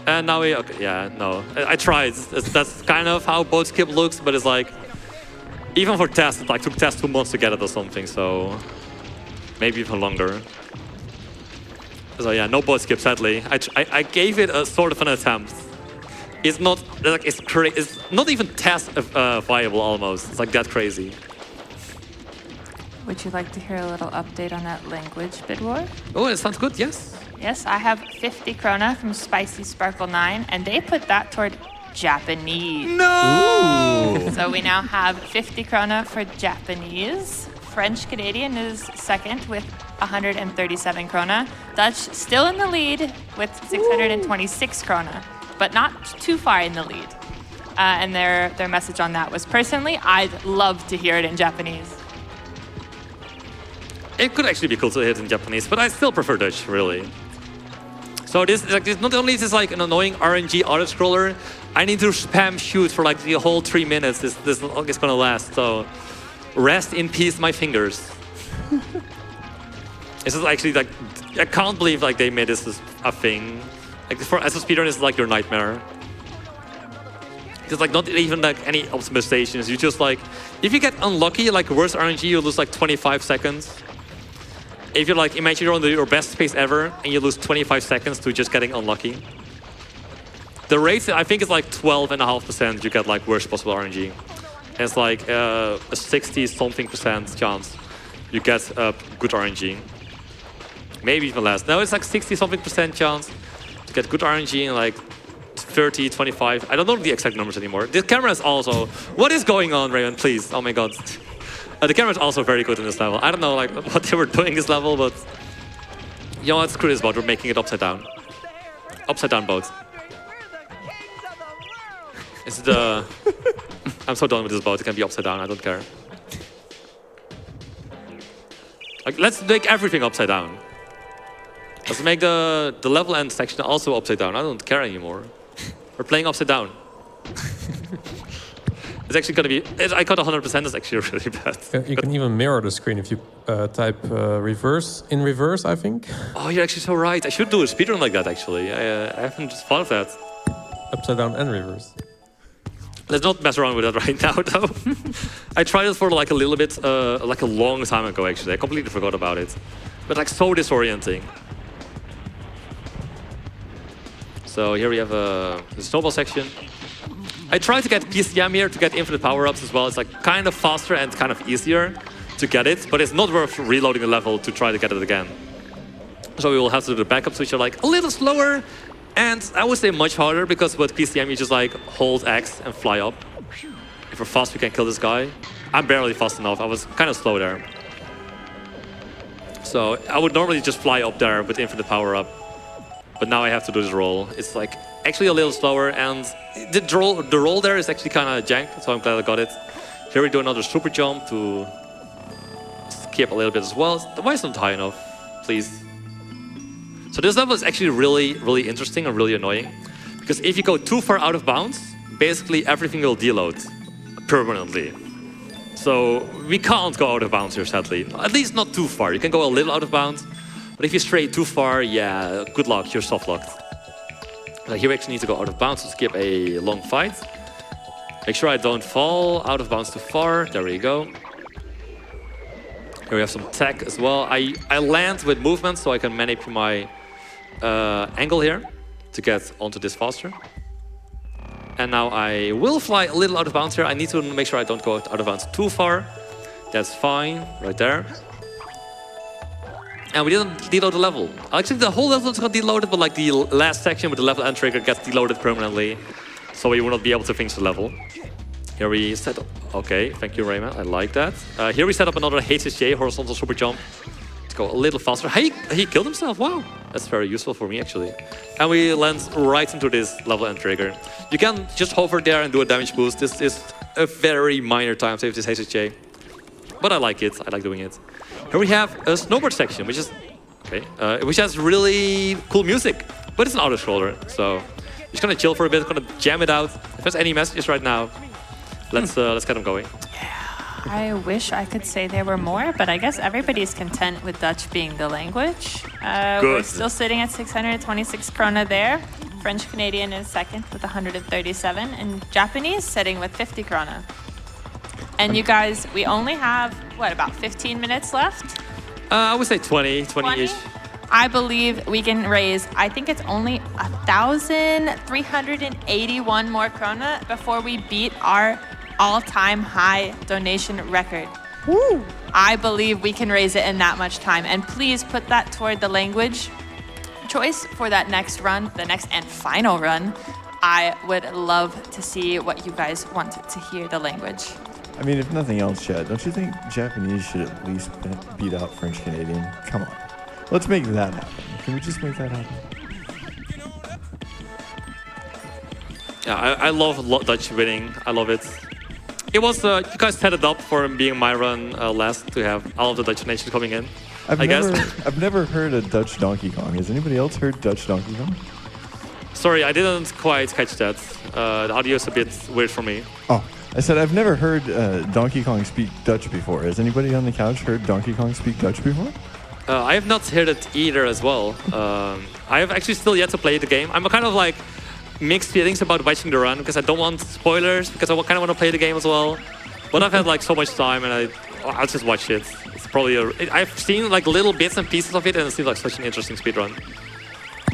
And now okay, yeah, no. I tried. That's kind of how boat skip looks, but it's like, even for tests, it like took tests 2 months to get it or something, so maybe even longer. So yeah, no boat skip, sadly. I gave it a sort of an attempt. It's not, like, it's not even test viable almost. It's like that crazy. Would you like to hear a little update on that language bid war? Oh, it sounds good, yes. Yes, I have 50 krona from Spicy Sparkle 9, and they put that toward Japanese. No! Ooh. So we now have 50 krona for Japanese. French Canadian is second with 137 krona. Dutch still in the lead with 626 krona, but not too far in the lead. And their message on that was, personally, I'd love to hear it in Japanese. It could actually be cool to hear it in Japanese, but I still prefer Dutch, really. So this not only is this like an annoying RNG auto-scroller, I need to spam shoot for like the whole 3 minutes. This is gonna last, so rest in peace, my fingers. This is actually like, I can't believe like they made this a thing. Like as a speedrunner, it's like your nightmare. There's like not even like any optimizations. You just like, if you get unlucky, like worst RNG, you lose like 25 seconds. If you like, imagine you're on your best pace ever and you lose 25 seconds to just getting unlucky. The rate, I think, is like 12.5% you get like worst possible RNG. And it's like a 60-something% chance you get good RNG. Maybe even less. No, it's like 60-something% chance to get good RNG and like 30, 25. I don't know the exact numbers anymore. This camera is also, what is going on, Rayman, please? Oh my God. The camera is also very good in this level. I don't know like what they were doing this level, but you know what? Screw this boat. We're making it upside down. Upside down boat. Is the... I'm so done with this boat. It can be upside down. I don't care. Like, let's make everything upside down. Let's make the level end section also upside down. I don't care anymore. We're playing upside down. It's actually going to be... I got 100%. It's actually really bad. You can even mirror the screen if you type reverse in reverse, I think. Oh, you're actually so right. I should do a speedrun like that, actually. I haven't just thought of that. Upside down and reverse. Let's not mess around with that right now, though. I tried it for like a little bit, like a long time ago, actually. I completely forgot about it. But like so disorienting. So here we have the snowball section. I tried to get PCM here to get infinite power-ups as well. It's like kind of faster and kind of easier to get it, but it's not worth reloading the level to try to get it again. So we will have to do the backups, which are like a little slower, and I would say much harder, because with PCM you just like hold X and fly up. If we're fast, we can kill this guy. I'm barely fast enough. I was kind of slow there. So I would normally just fly up there with infinite power-up, but now I have to do this roll. It's like actually a little slower, and the roll there is actually kind of jank, so I'm glad I got it. Here we do another super jump to skip a little bit as well. Why is it not high enough, please? So this level is actually really, really interesting and really annoying, because if you go too far out of bounds, basically everything will deload permanently. So we can't go out of bounds here, sadly. At least not too far. You can go a little out of bounds, but if you stray too far, yeah, good luck, you're soft locked. Here we actually need to go out of bounds to skip a long fight. Make sure I don't fall out of bounds too far. There we go. Here we have some tech as well. I land with movement so I can manage my angle here to get onto this faster. And now I will fly a little out of bounds here. I need to make sure I don't go out of bounds too far. That's fine, right there. And we didn't deload the level. Actually, the whole level is got deloaded, but like the last section with the level end trigger gets deloaded permanently, so we will not be able to finish the level. Here we set up... Okay, thank you, Rayman. I like that. Here we set up another HSJ, horizontal super jump, to go a little faster. He killed himself. Wow, that's very useful for me, actually. And we land right into this level end trigger. You can just hover there and do a damage boost. This is a very minor time save, this HSJ. But I like it. I like doing it. Here we have a snowboard section, which is okay, which has really cool music, but it's an auto-scroller, so just gonna chill for a bit, gonna jam it out. If there's any messages right now, let's get them going. I wish I could say there were more, but I guess everybody's content with Dutch being the language. We're still sitting at 626 krona there. French Canadian is second with 137, and Japanese sitting with 50 krona. And you guys, we only have, what, about 15 minutes left? I would say 20-ish. I believe we can raise, I think it's only 1,381 more krona before we beat our all-time high donation record. Woo! I believe we can raise it in that much time. And please put that toward the language choice for that next run, the next and final run. I would love to see what you guys want to hear the language. I mean, if nothing else, Chad, don't you think Japanese should at least beat out French Canadian? Come on. Let's make that happen. Can we just make that happen? Yeah, I love Dutch winning. I love it. It was, you guys set it up for being my run last to have all of the Dutch nations coming in, I guess. I've never heard a Dutch Donkey Kong. Has anybody else heard Dutch Donkey Kong? Sorry, I didn't quite catch that. The audio is a bit weird for me. Oh, I said I've never heard Donkey Kong speak Dutch before. Has anybody on the couch heard Donkey Kong speak Dutch before? I have not heard it either as well. I have actually still yet to play the game. I'm kind of like mixed feelings about watching the run because I don't want spoilers, because I kind of want to play the game as well. But I've had like so much time and I'll just watch it. It's probably I've seen like little bits and pieces of it, and it seems like such an interesting speedrun.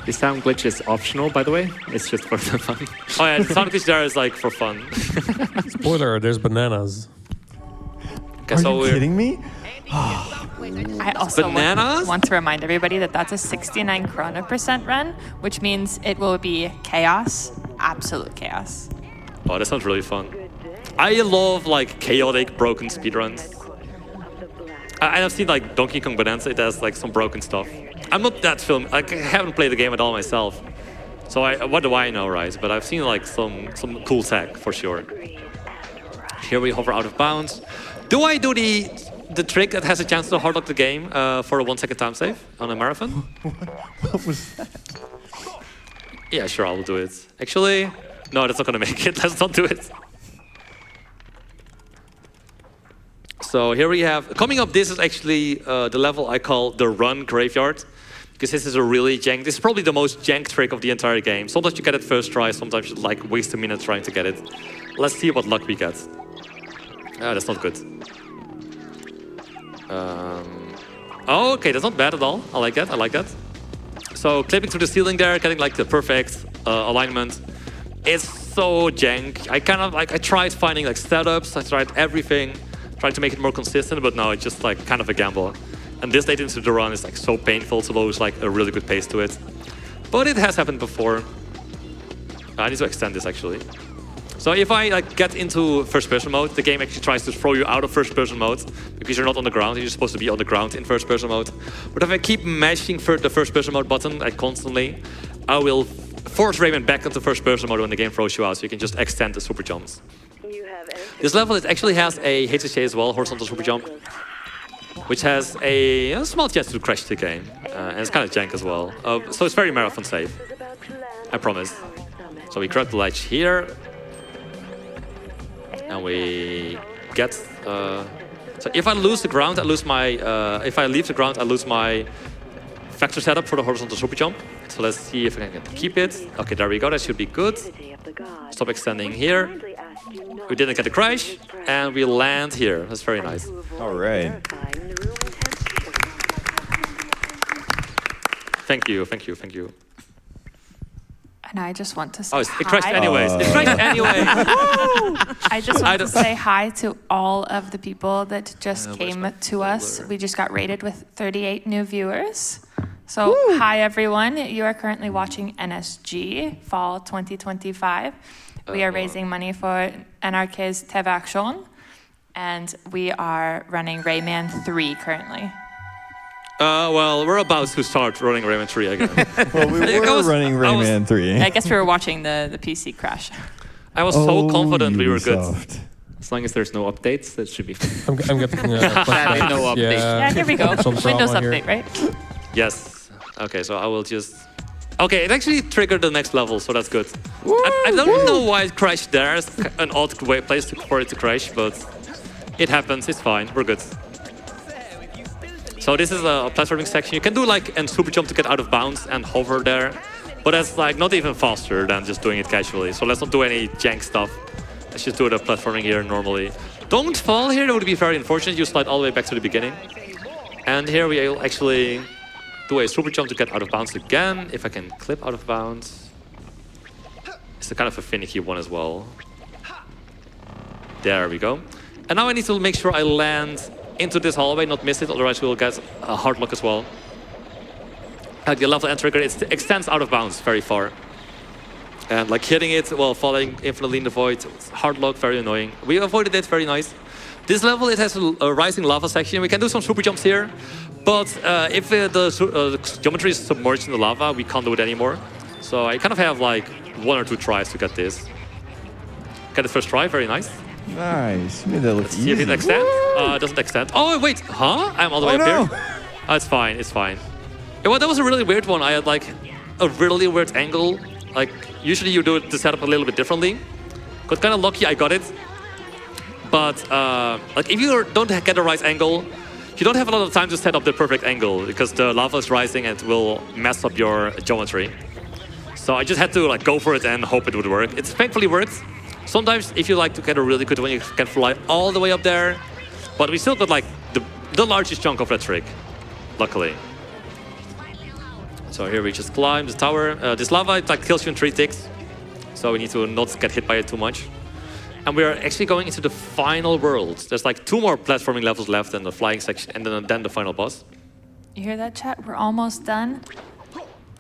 The sound glitch is optional, by the way. It's just for the fun. Oh yeah, the sound glitch there is like for fun. Spoiler, there's bananas. Okay, Are so you kidding me? I also want to remind everybody that that's a 69 krona % run, which means it will be chaos, absolute chaos. Oh, that sounds really fun. I love like chaotic, broken speedruns. I've seen like Donkey Kong Bonanza. It has like some broken stuff. I'm not that film. I haven't played the game at all myself, So what do I know, right? But I've seen like some cool tech for sure. Here we hover out of bounds. Do I do the trick that has a chance to hardlock the game for a 1 second time save on a marathon? What was that? Yeah, sure, I will do it. Actually, no, that's not gonna make it. Let's not do it. So here we have, coming up, this is actually the level I call the run graveyard. Because this is a really jank, this is probably the most jank trick of the entire game. Sometimes you get it first try, sometimes you like waste a minute trying to get it. Let's see what luck we get. That's not good. Oh, okay, that's not bad at all. I like that, I like that. So clipping through the ceiling there, getting like the perfect alignment. It's so jank. I tried finding like setups, I tried everything, tried to make it more consistent, but no, it's just like kind of a gamble. And this late into the run is like so painful to lose like a really good pace to it. But it has happened before. I need to extend this actually. So if I like get into first person mode, the game actually tries to throw you out of first person mode because you're not on the ground, you're supposed to be on the ground in first person mode. But if I keep mashing the first person mode button like constantly, I will force Rayman back into first person mode when the game throws you out, so you can just extend the super jumps. This level, it actually has a HSJ as well, horizontal super jump, which has a small chance to crash the game, and it's kind of jank as well. So it's very marathon safe, I promise. So we grab the ledge here, and we get. So if I lose the ground, I lose my. If I leave the ground, I lose my vector setup for the horizontal super jump. So let's see if I can keep it. Okay, there we go. That should be good. Stop extending here. We didn't get a crash, and we land here. That's very nice. All right. Thank you, thank you, thank you. And I just want to say it crashed anyways. It crashed anyway. I just want to say hi to all of the people that just came to us. We just got rated with 38 new viewers. So hi everyone. You are currently watching NSG Fall 2025. We are raising money for NRK's TV-aksjon, and we are running Rayman 3 currently. Well, we're about to start running Rayman 3 again. Well, we were running Rayman 3. I guess we were watching the PC crash. I was so confident we were good. As long as there's no updates, that should be fine. I'm getting no update. Yeah, here we go. Windows update, right? Yes. Okay, so I will just... Okay, it actually triggered the next level, so that's good. I don't know why it crashed there. It's an odd place for it to crash, but it happens. It's fine. We're good. So this is a platforming section. You can do like a super jump to get out of bounds and hover there, but that's like not even faster than just doing it casually. So let's not do any jank stuff. Let's just do the platforming here normally. Don't fall here. That would be very unfortunate. You slide all the way back to the beginning. And here we will actually do a super jump to get out of bounds again. If I can clip out of bounds. It's a kind of a finicky one as well. There we go. And now I need to make sure I land into this hallway, not miss it, otherwise we'll get a hard lock as well. Like the level end trigger, it extends out of bounds very far. And like hitting it while falling infinitely in the void, it's hard lock, very annoying. We avoided it, very nice. This level, it has a rising lava section. We can do some super jumps here, but if the geometry is submerged in the lava, we can't do it anymore. So I kind of have like 1 or 2 tries to get this. Get the first try, very nice. Nice. You made that look easy. See if it extends. It doesn't extend. Oh, wait. Huh? I'm all the way up here. Oh, it's fine. It's fine. Yeah, well, that was a really weird one. I had like a really weird angle. Like, usually you do the setup a little bit differently. Got kind of lucky I got it. But like if you don't get the right angle, you don't have a lot of time to set up the perfect angle because the lava is rising and it will mess up your geometry. So I just had to like go for it and hope it would work. It thankfully worked. Sometimes if you like to get a really good one, you can fly all the way up there. But we still got like the largest chunk of that trick, luckily. So here we just climb the tower. This lava, it like kills you in 3 ticks. So we need to not get hit by it too much. And we are actually going into the final world. There's like 2 more platforming levels left in the flying section and then the final boss. You hear that, chat? We're almost done.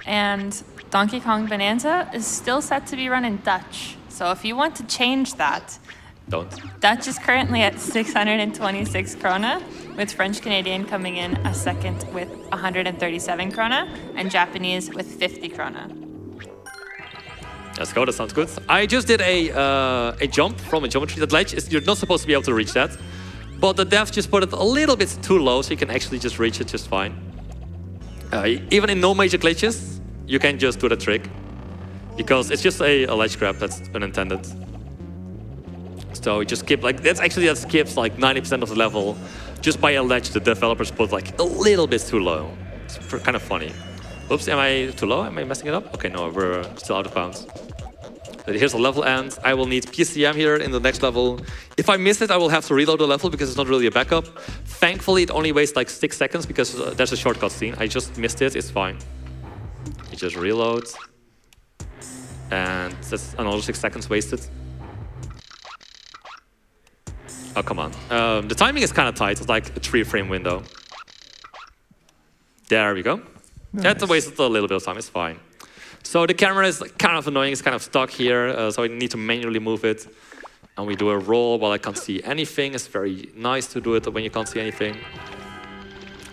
And Donkey Kong Bonanza is still set to be run in Dutch. So if you want to change that, don't. Dutch is currently at 626 krona, with French Canadian coming in a second with 137 krona, and Japanese with 50 krona. Let's go, that sounds good. I just did a jump from a geometry. That ledge, you're not supposed to be able to reach that. But the dev just put it a little bit too low, so you can actually just reach it just fine. Even in no major glitches, you can just do the trick. Because it's just a ledge grab that's unintended. So we just skip, like, that skips like 90% of the level just by a ledge the developers put like a little bit too low. It's kind of funny. Oops, am I too low? Am I messing it up? Okay, no, we're still out of bounds. But here's the level end. I will need PCM here in the next level. If I miss it, I will have to reload the level because it's not really a backup. Thankfully, it only wastes like 6 seconds because there's a shortcut scene. I just missed it, it's fine. You just reload. And that's another 6 seconds wasted. Oh, come on. The timing is kind of tight. It's like a 3-frame window. There we go. Nice. That wasted a little bit of time, it's fine. So the camera is kind of annoying, it's kind of stuck here, so I need to manually move it. And we do a roll while I can't see anything. It's very nice to do it when you can't see anything.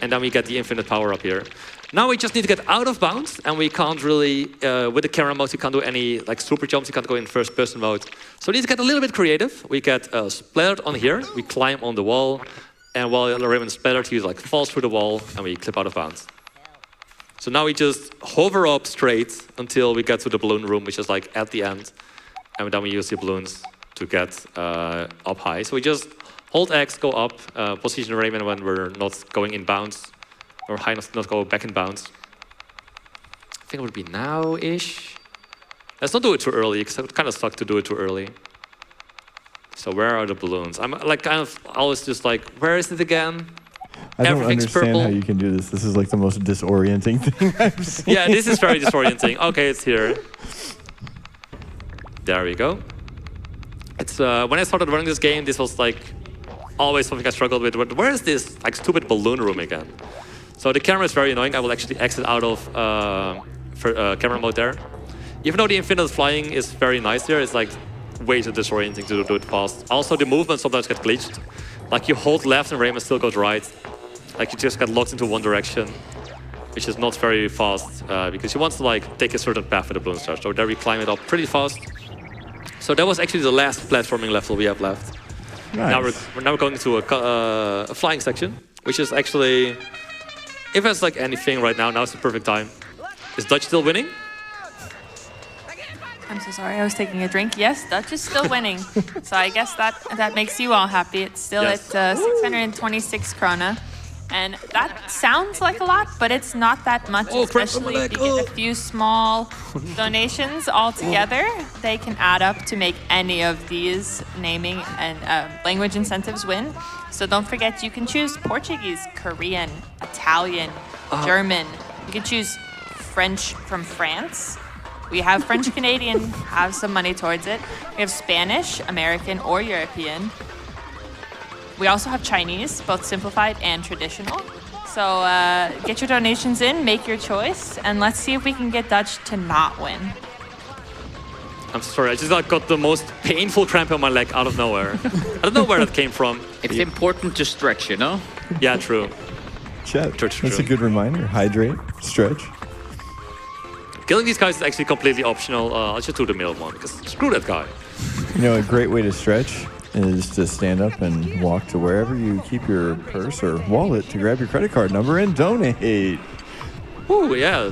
And then we get the infinite power up here. Now we just need to get out of bounds, and we can't really, with the camera mode, you can't do any like super jumps, you can't go in first person mode. So we need to get a little bit creative. We get splattered on here, we climb on the wall, and while Rayman splattered, he like falls through the wall, and we clip out of bounds. So now we just hover up straight until we get to the balloon room, which is like at the end. And then we use the balloons to get up high. So we just hold X, go up, position Rayman when we're not going in bounds, or high enough to not go back in bounds. I think it would be now-ish. Let's not do it too early, because it kind of sucked to do it too early. So where are the balloons? I'm like kind of always just like, where is it again? I don't understand how you can do this. This is like the most disorienting thing I've seen. Yeah, this is very disorienting. Okay, it's here. There we go. It's when I started running this game, this was like always something I struggled with. Where is this like stupid balloon room again? So the camera is very annoying. I will actually exit out of camera mode there. Even though the infinite flying is very nice there, it's like way too disorienting to do it fast. Also, the movement sometimes gets glitched. Like you hold left and Rayman still goes right. Like you just get locked into one direction, which is not very fast because you want to like take a certain path with the balloon star. So there we climb it up pretty fast. So that was actually the last platforming level we have left. Nice. Now we're going to a flying section, which is actually, if it's like anything right now, now's the perfect time. Is Dutch still winning? I'm so sorry, I was taking a drink. Yes, Dutch is still winning. So I guess that makes you all happy. It's still Yes. at 626 krona. And that sounds like a lot, but it's not that much, especially if you get a few small donations all together. They can add up to make any of these naming and language incentives win. So don't forget, you can choose Portuguese, Korean, Italian, German. You can choose French from France. We have French Canadian, have some money towards it. We have Spanish, American, or European. We also have Chinese, both simplified and traditional. So get your donations in, make your choice, and let's see if we can get Dutch to not win. I'm sorry, I just like, got the most painful cramp in my leg out of nowhere. I don't know where that came from. It's important to stretch, you know? Yeah, true. Chet, True. that's a good reminder. Hydrate, stretch. Killing these guys is actually completely optional. I'll just do the middle one, because screw that guy. You know, a great way to stretch is to stand up and walk to wherever you keep your purse or wallet to grab your credit card number and donate. Ooh, yeah,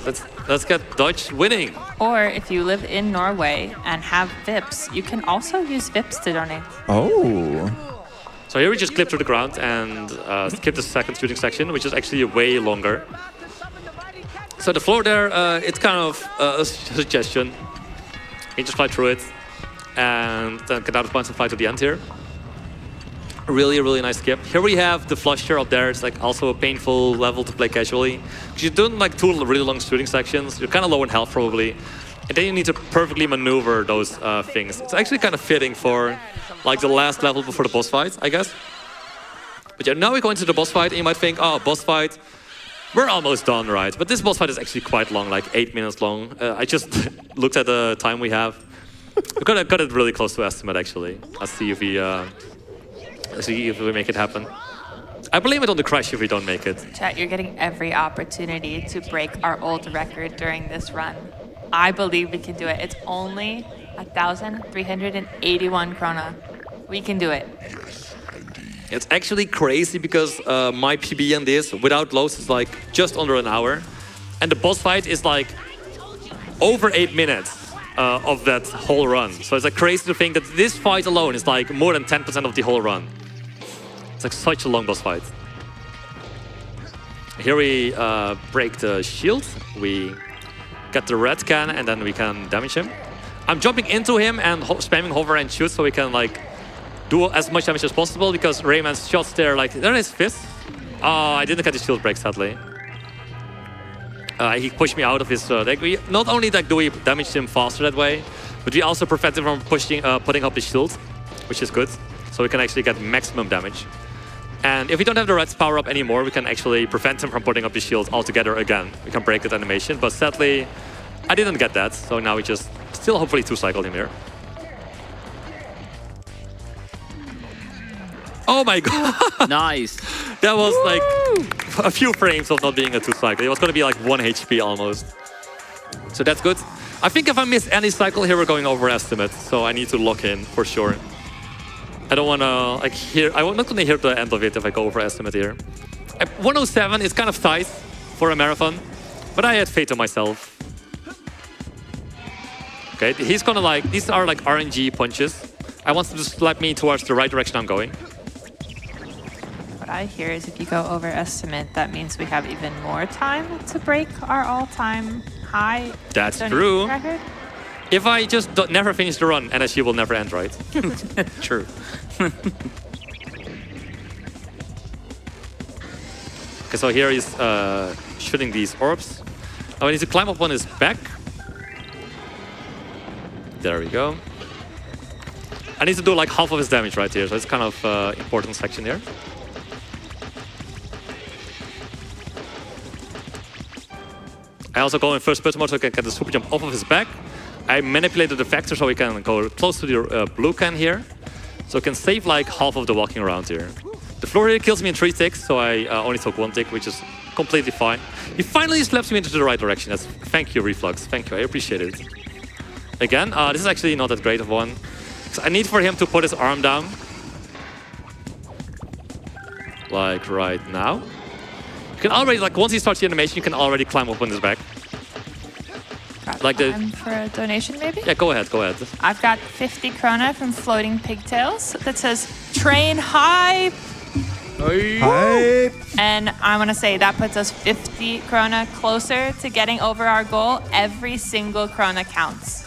let's get Dutch winning. Or if you live in Norway and have VIPs, you can also use VIPs to donate. Oh. So here we just clip to the ground and skip the second shooting section, which is actually way longer. So the floor there, it's kind of a suggestion. You just fly through it and then get out of bounds and fly to the end here. Really, really nice skip. Here we have the flusher up there. It's like also a painful level to play casually. Because you're doing like 2 really long shooting sections. You're kind of low in health probably. And then you need to perfectly maneuver those things. It's actually kind of fitting for like the last level before the boss fight, I guess. But yeah, now we go into the boss fight and you might think, oh, boss fight. We're almost done, right? But this boss fight is actually quite long, like 8 minutes long. I just looked at the time we have. We got it really close to estimate, actually. Let's see if we make it happen. I blame it on the crash if we don't make it. Chat, you're getting every opportunity to break our old record during this run. I believe we can do it. It's only 1,381 krona. We can do it. It's actually crazy because my PB on this without loads is like just under an hour. And the boss fight is like over 8 minutes of that whole run. So it's like crazy to think that this fight alone is like more than 10% of the whole run. It's like such a long boss fight. Here we break the shield. We get the red can and then we can damage him. I'm jumping into him and spamming hover and shoot so we can like do as much damage as possible because Rayman's shots there, like, they're his fists. Oh, I didn't get the shield break, sadly. He pushed me out of his... not only like, do we damage him faster that way, but we also prevent him from putting up the shield, which is good. So we can actually get maximum damage. And if we don't have the red's power up anymore, we can actually prevent him from putting up the shield altogether again. We can break that animation, but sadly, I didn't get that. So now we just still hopefully two-cycle him here. Oh my god! Nice. That was like a few frames of not being a two-cycle. It was going to be like 1 HP almost. So that's good. I think if I miss any cycle here, we're going overestimate. So I need to lock in for sure. I don't want to like hear. I'm not going to hear the end of it if I go overestimate here. 107 is kind of tight for a marathon, but I had faith in myself. Okay, he's gonna like, these are like RNG punches. I want him to slap me towards the right direction I'm going. What I hear is if you go overestimate, that means we have even more time to break our all-time high. That's donation true. record. If I just never finish the run, NSG will never end, right? True. Okay, so here he's shooting these orbs. Oh, I need to climb up on his back. There we go. I need to do like half of his damage right here, so it's kind of important section here. I also go in first person mode so I can get the super jump off of his back. I manipulated the vector so we can go close to the blue can here. So I can save like half of the walking around here. The floor here kills me in 3 ticks, so I only took 1 tick, which is completely fine. He finally slaps me into the right direction. Thank you, Reflux. Thank you, I appreciate it. Again, this is actually not that great of one. So I need for him to put his arm down. Like right now. You can already, like once he starts the animation, you can already climb up on his back. Got Like the- time for a donation, maybe? Yeah, go ahead, go ahead. I've got 50 krona from Floating Pigtails that says, train high. Hype! And I want to say that puts us 50 krona closer to getting over our goal. Every single krona counts.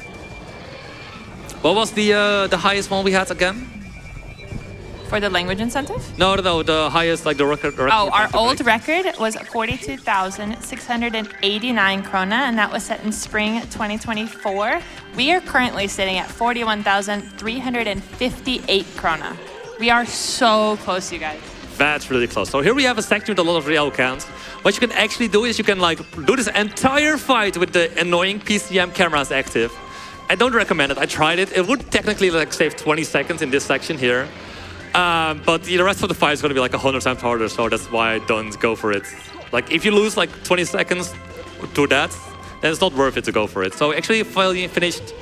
What was the highest one we had again? For the language incentive? No, the highest, like the record. Oh, our old record was 42,689 krona, and that was set in spring 2024. We are currently sitting at 41,358 krona. We are so close, you guys. That's really close. So here we have a section with a lot of real counts. What you can actually do is you can like do this entire fight with the annoying PCM cameras active. I don't recommend it. I tried it. It would technically like save 20 seconds in this section here. But the rest of the fight is going to be like 100 times harder, so that's why I don't go for it. Like, if you lose like 20 seconds to that, then it's not worth it to go for it. So actually, finally finished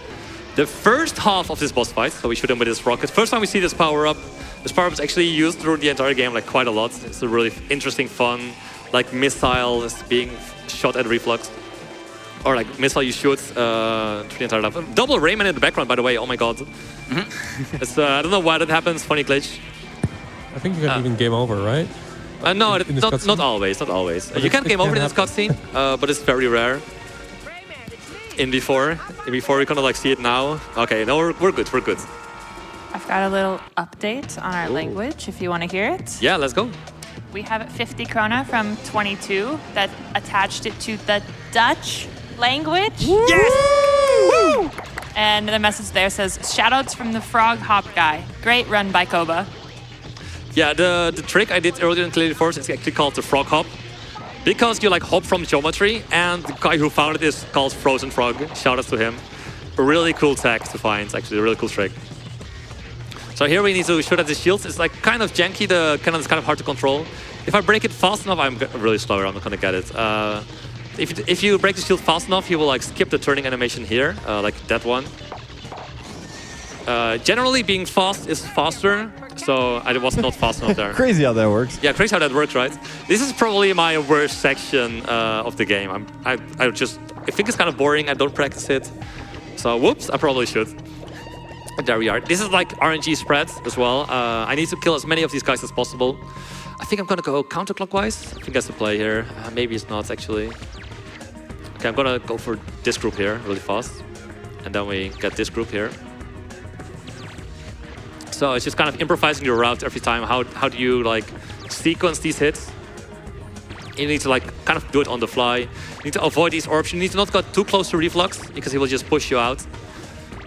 the first half of this boss fight. So we shoot him with this rocket. First time we see this power-up. This power-up is actually used through the entire game, like quite a lot. It's a really interesting, fun, like missile is being shot at reflux. Or like missile you shoot through the entire level. Double Rayman in the background, by the way. Oh my god. It's, I don't know why that happens. Funny glitch. I think you can even game over, right? No, in this not cutscene? always. Not always. But You can it game can over in this happen. cutscene, but it's very rare. In before we kind of like see it now. Okay, no, we're good. We're good. I've got a little update on our language, if you want to hear it. Yeah, let's go. We have 50 krona from 22 that attached it to the Dutch language. Yes! And the message there says, shoutouts from the frog hop guy. Great run by Koba. Yeah, the trick I did earlier in Clay Force is actually called the frog hop. Because you like hop from geometry, and the guy who found it is called Frozen Frog. Shoutouts to him. A really cool tag to find, actually, a really cool trick. So here we need to shoot at the shields. It's like kind of janky, the cannon is kind of hard to control. If I break it fast enough, I'm really slow, I'm not gonna get it. If you break the shield fast enough, you will like skip the turning animation here, like that one. Generally, being fast is faster, so I was not fast enough there. Crazy how that works. Yeah, crazy how that works, right? This is probably my worst section of the game. I think it's kind of boring. I don't practice it. So whoops, I probably should. There we are. This is like RNG spread as well. I need to kill as many of these guys as possible. I think I'm gonna go counterclockwise. I think that's the play here. Maybe it's not actually. Okay, I'm gonna go for this group here really fast. And then we get this group here. So it's just kind of improvising your route every time. How do you like sequence these hits? You need to like kind of do it on the fly. You need to avoid these orbs. You need to not go too close to reflux because he will just push you out.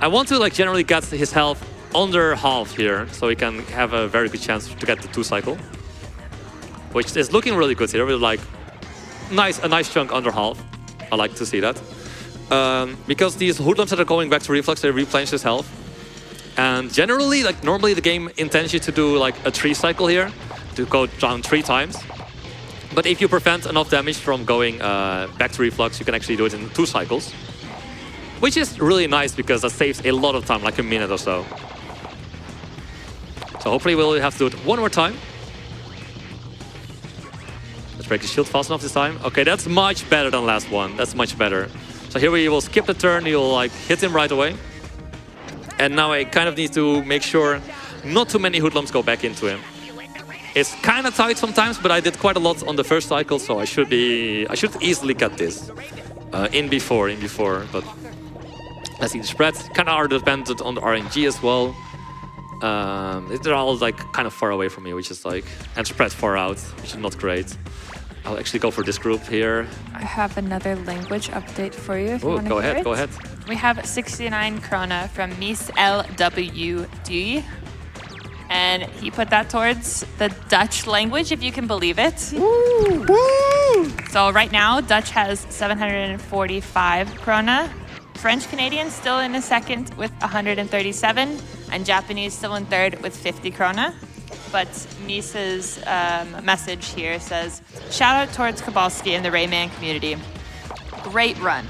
I want to like generally get his health under half here, so he can have a very good chance to get the 2 cycle, which is looking really good here with like a nice chunk under half. I like to see that because these hoodlums that are going back to reflux, they replenish his health. And generally, like normally the game intends you to do like a 3 cycle here, to go down 3 times. But if you prevent enough damage from going back to reflux, you can actually do it in 2 cycles. Which is really nice because that saves a lot of time, like a minute or so. So hopefully we'll have to do it one more time. Let's break the shield fast enough this time. Okay, that's much better than last one. That's much better. So here we will skip the turn, you'll like hit him right away. And now I kind of need to make sure not too many hoodlums go back into him. It's kind of tight sometimes, but I did quite a lot on the first cycle, so I should easily get this in before. But let's see the spread. Kind of are dependent on the RNG as well. They're all like kind of far away from me, which is like, and spread far out, which is not great. I'll actually go for this group here. I have another language update for you if you want to go hear ahead, it. go ahead. We have 69 krona from Miss LWD. And he put that towards the Dutch language, if you can believe it. Woo! Woo! So right now, Dutch has 745 krona. French Canadian still in a second with 137. And Japanese still in third with 50 krona. But Misa's message here says, shout out towards Kobaltski and the Rayman community. Great run.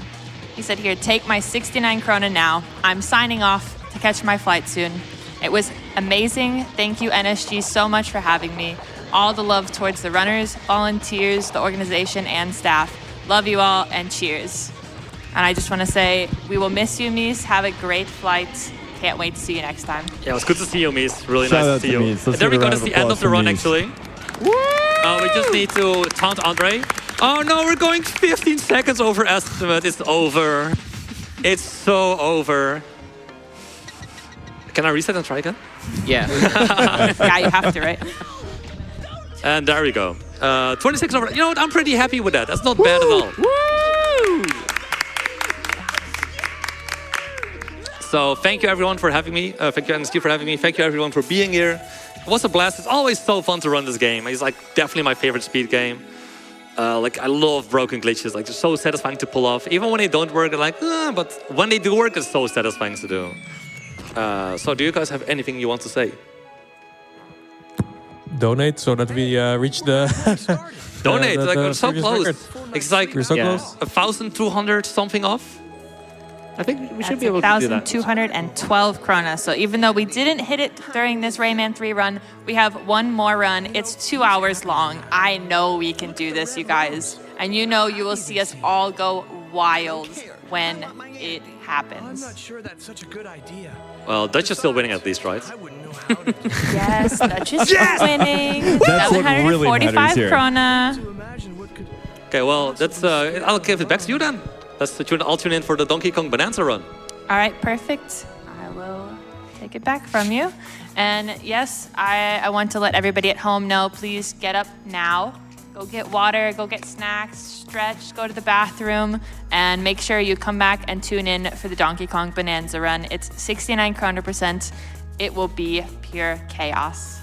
He said here, take my 69 krona now. I'm signing off to catch my flight soon. It was amazing. Thank you, NSG, so much for having me. All the love towards the runners, volunteers, the organization, and staff. Love you all, and cheers. And I just want to say, we will miss you, Mies. Have a great flight. Can't wait to see you next time. Yeah, it was good to see you, Mies. Really Shout nice out to see to you. Mies. Let's And there we give a go. round That's of the end applause of the for run, Mies. actually. We just need to taunt Andre. Oh no, we're going 15 seconds over estimate. It's over. It's so over. Can I reset and try again? Yeah. Yeah, you have to, right? And there we go. 26 over. You know what? I'm pretty happy with that. That's not bad at all. Woo! So thank you everyone for having me. Thank you NSG for having me. Thank you everyone for being here. It was a blast. It's always so fun to run this game. It's like definitely my favorite speed game. Like I love broken glitches. Like they're so satisfying to pull off. Even when they don't work, I'm like, but when they do work, it's so satisfying to do. So do you guys have anything you want to say? Donate so that we reach the Donate. Like we're so previous close. record. It's like We're so Yeah. close. 1,200 something off. I think we should That's be able to do that. 1,212 krona. So even though we didn't hit it during this Rayman 3 run, we have one more run. It's 2 hours long. I know we can do this, you guys. And you know you will see us all go wild when it happens. I'm not sure that's such a good idea. Well, Dutch is still winning at least, right? I wouldn't know how to Yes, Dutch is winning. That's what really 745 matters here. krona. imagine what could. Okay, well, that's. I'll give it back to you then. I'll tune in for the Donkey Kong Bonanza run. All right, perfect. I will take it back from you. And yes, I want to let everybody at home know, please get up now. Go get water, go get snacks, stretch, go to the bathroom, and make sure you come back and tune in for the Donkey Kong Bonanza run. It's 69 krona %. It will be pure chaos.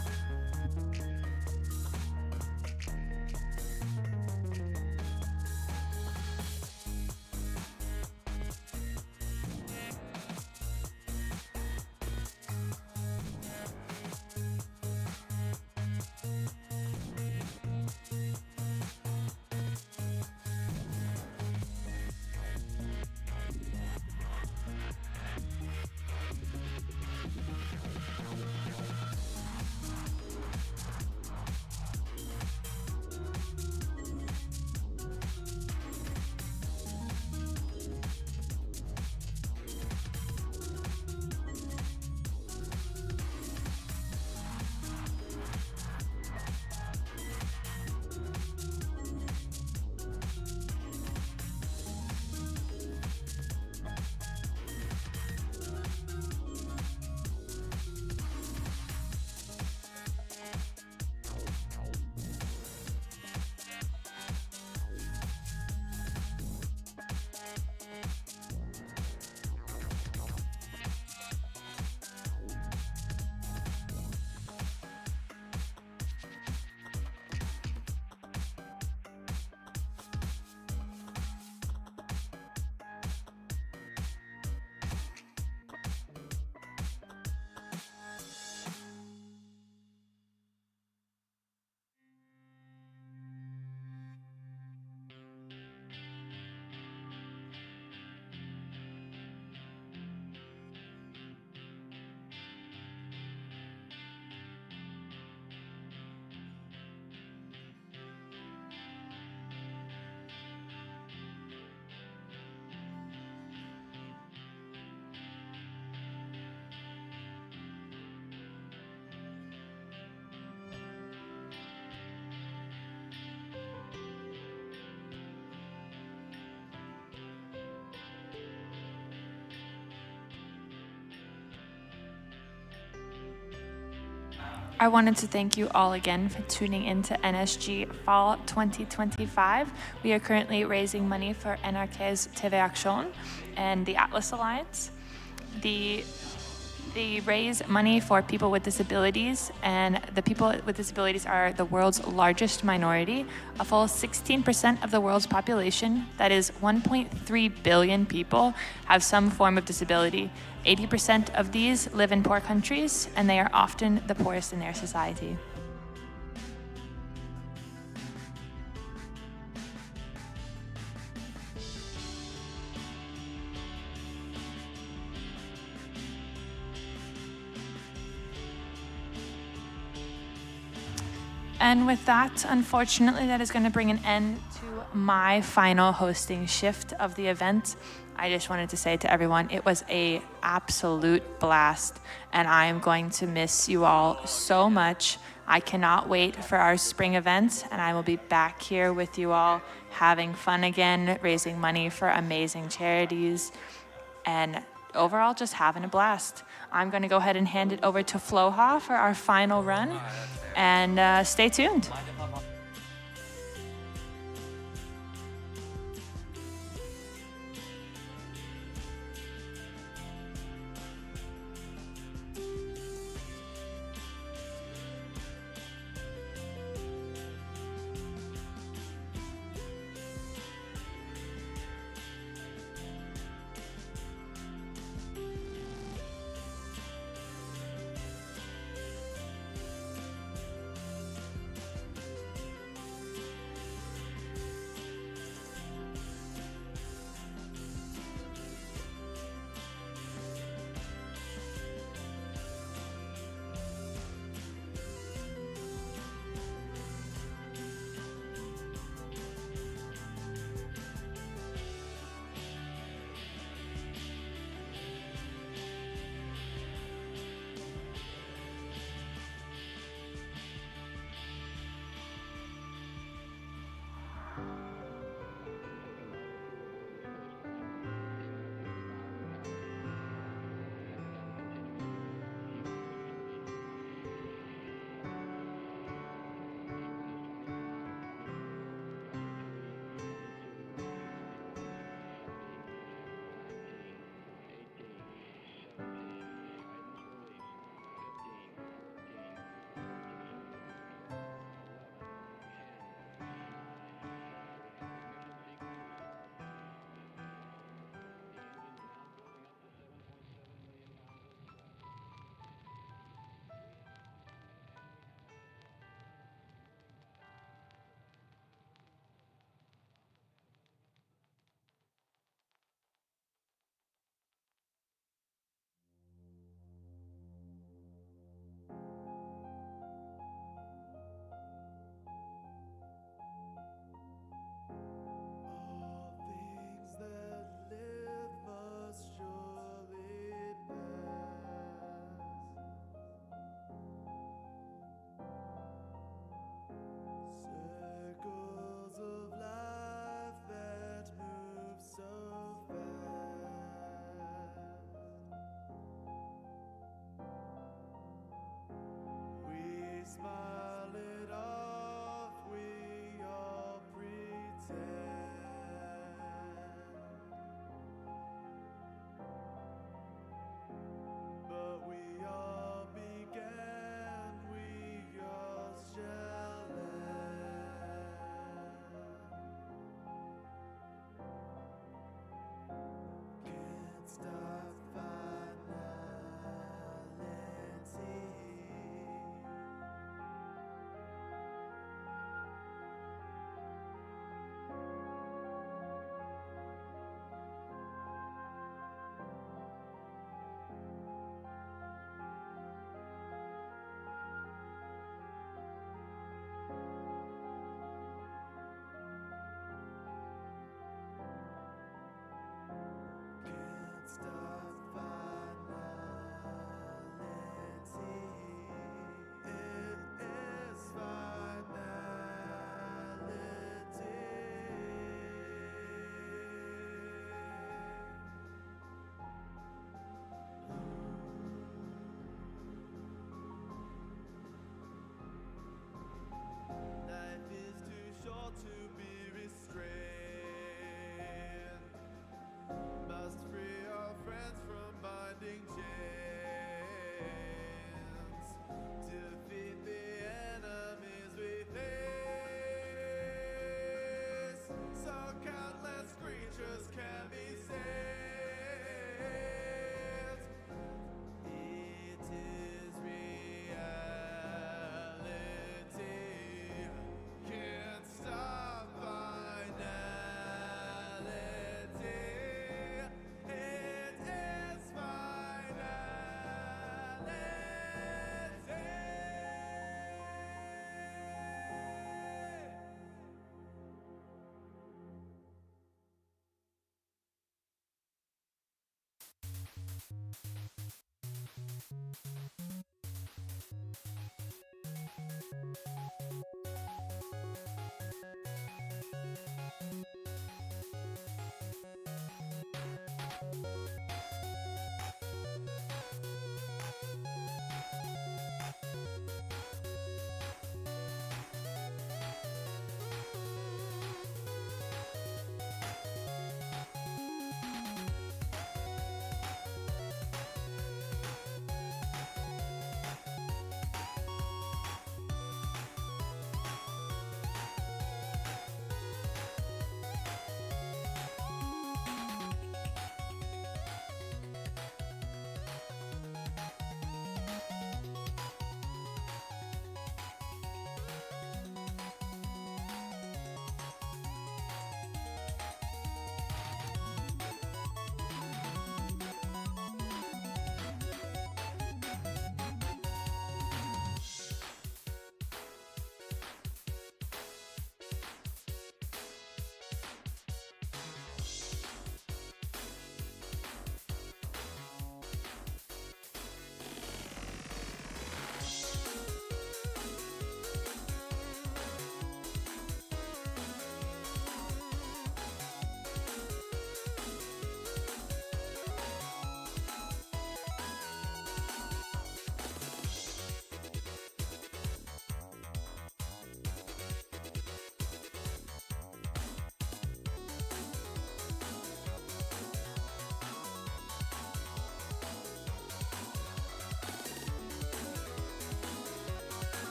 I wanted to thank you all again for tuning in to NSG Fall 2025. We are currently raising money for NRK's TV Action and the Atlas Alliance. They raise money for people with disabilities, and the people with disabilities are the world's largest minority. A full 16% of the world's population, that is 1.3 billion people, have some form of disability. 80% of these live in poor countries, and they are often the poorest in their society. And with that, unfortunately, that is going to bring an end to my final hosting shift of the event. I just wanted to say to everyone, it was an absolute blast, and I am going to miss you all so much. I cannot wait for our spring event, and I will be back here with you all having fun again, raising money for amazing charities, and overall just having a blast. I'm going to go ahead and hand it over to Floha for our final run, and stay tuned.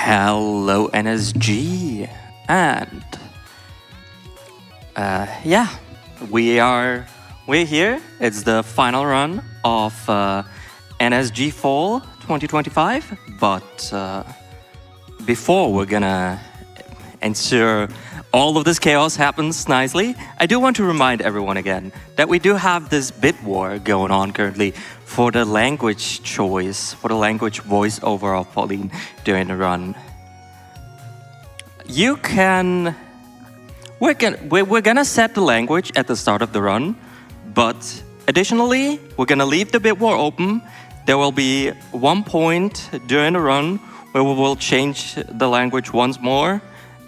Hello NSG, and yeah, we're here. It's the final run of NSG Fall 2025. But before we're gonna ensure all of this chaos happens nicely, I do want to remind everyone again that we do have this bit war going on currently for the language choice, for the language voiceover of Pauline during the run. You can... We're gonna set the language at the start of the run, but additionally, we're gonna leave the bit war open. There will be one point during the run where we will change the language once more,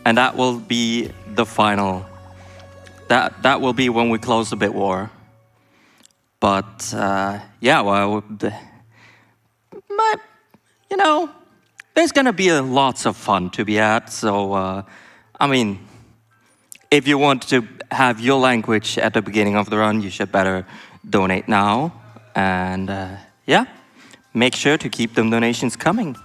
and that will be the final. That will be when we close the bit war. But yeah, well, you know, there's gonna be lots of fun to be had. So I mean, if you want to have your language at the beginning of the run, you should better donate now. And yeah, make sure to keep them donations coming.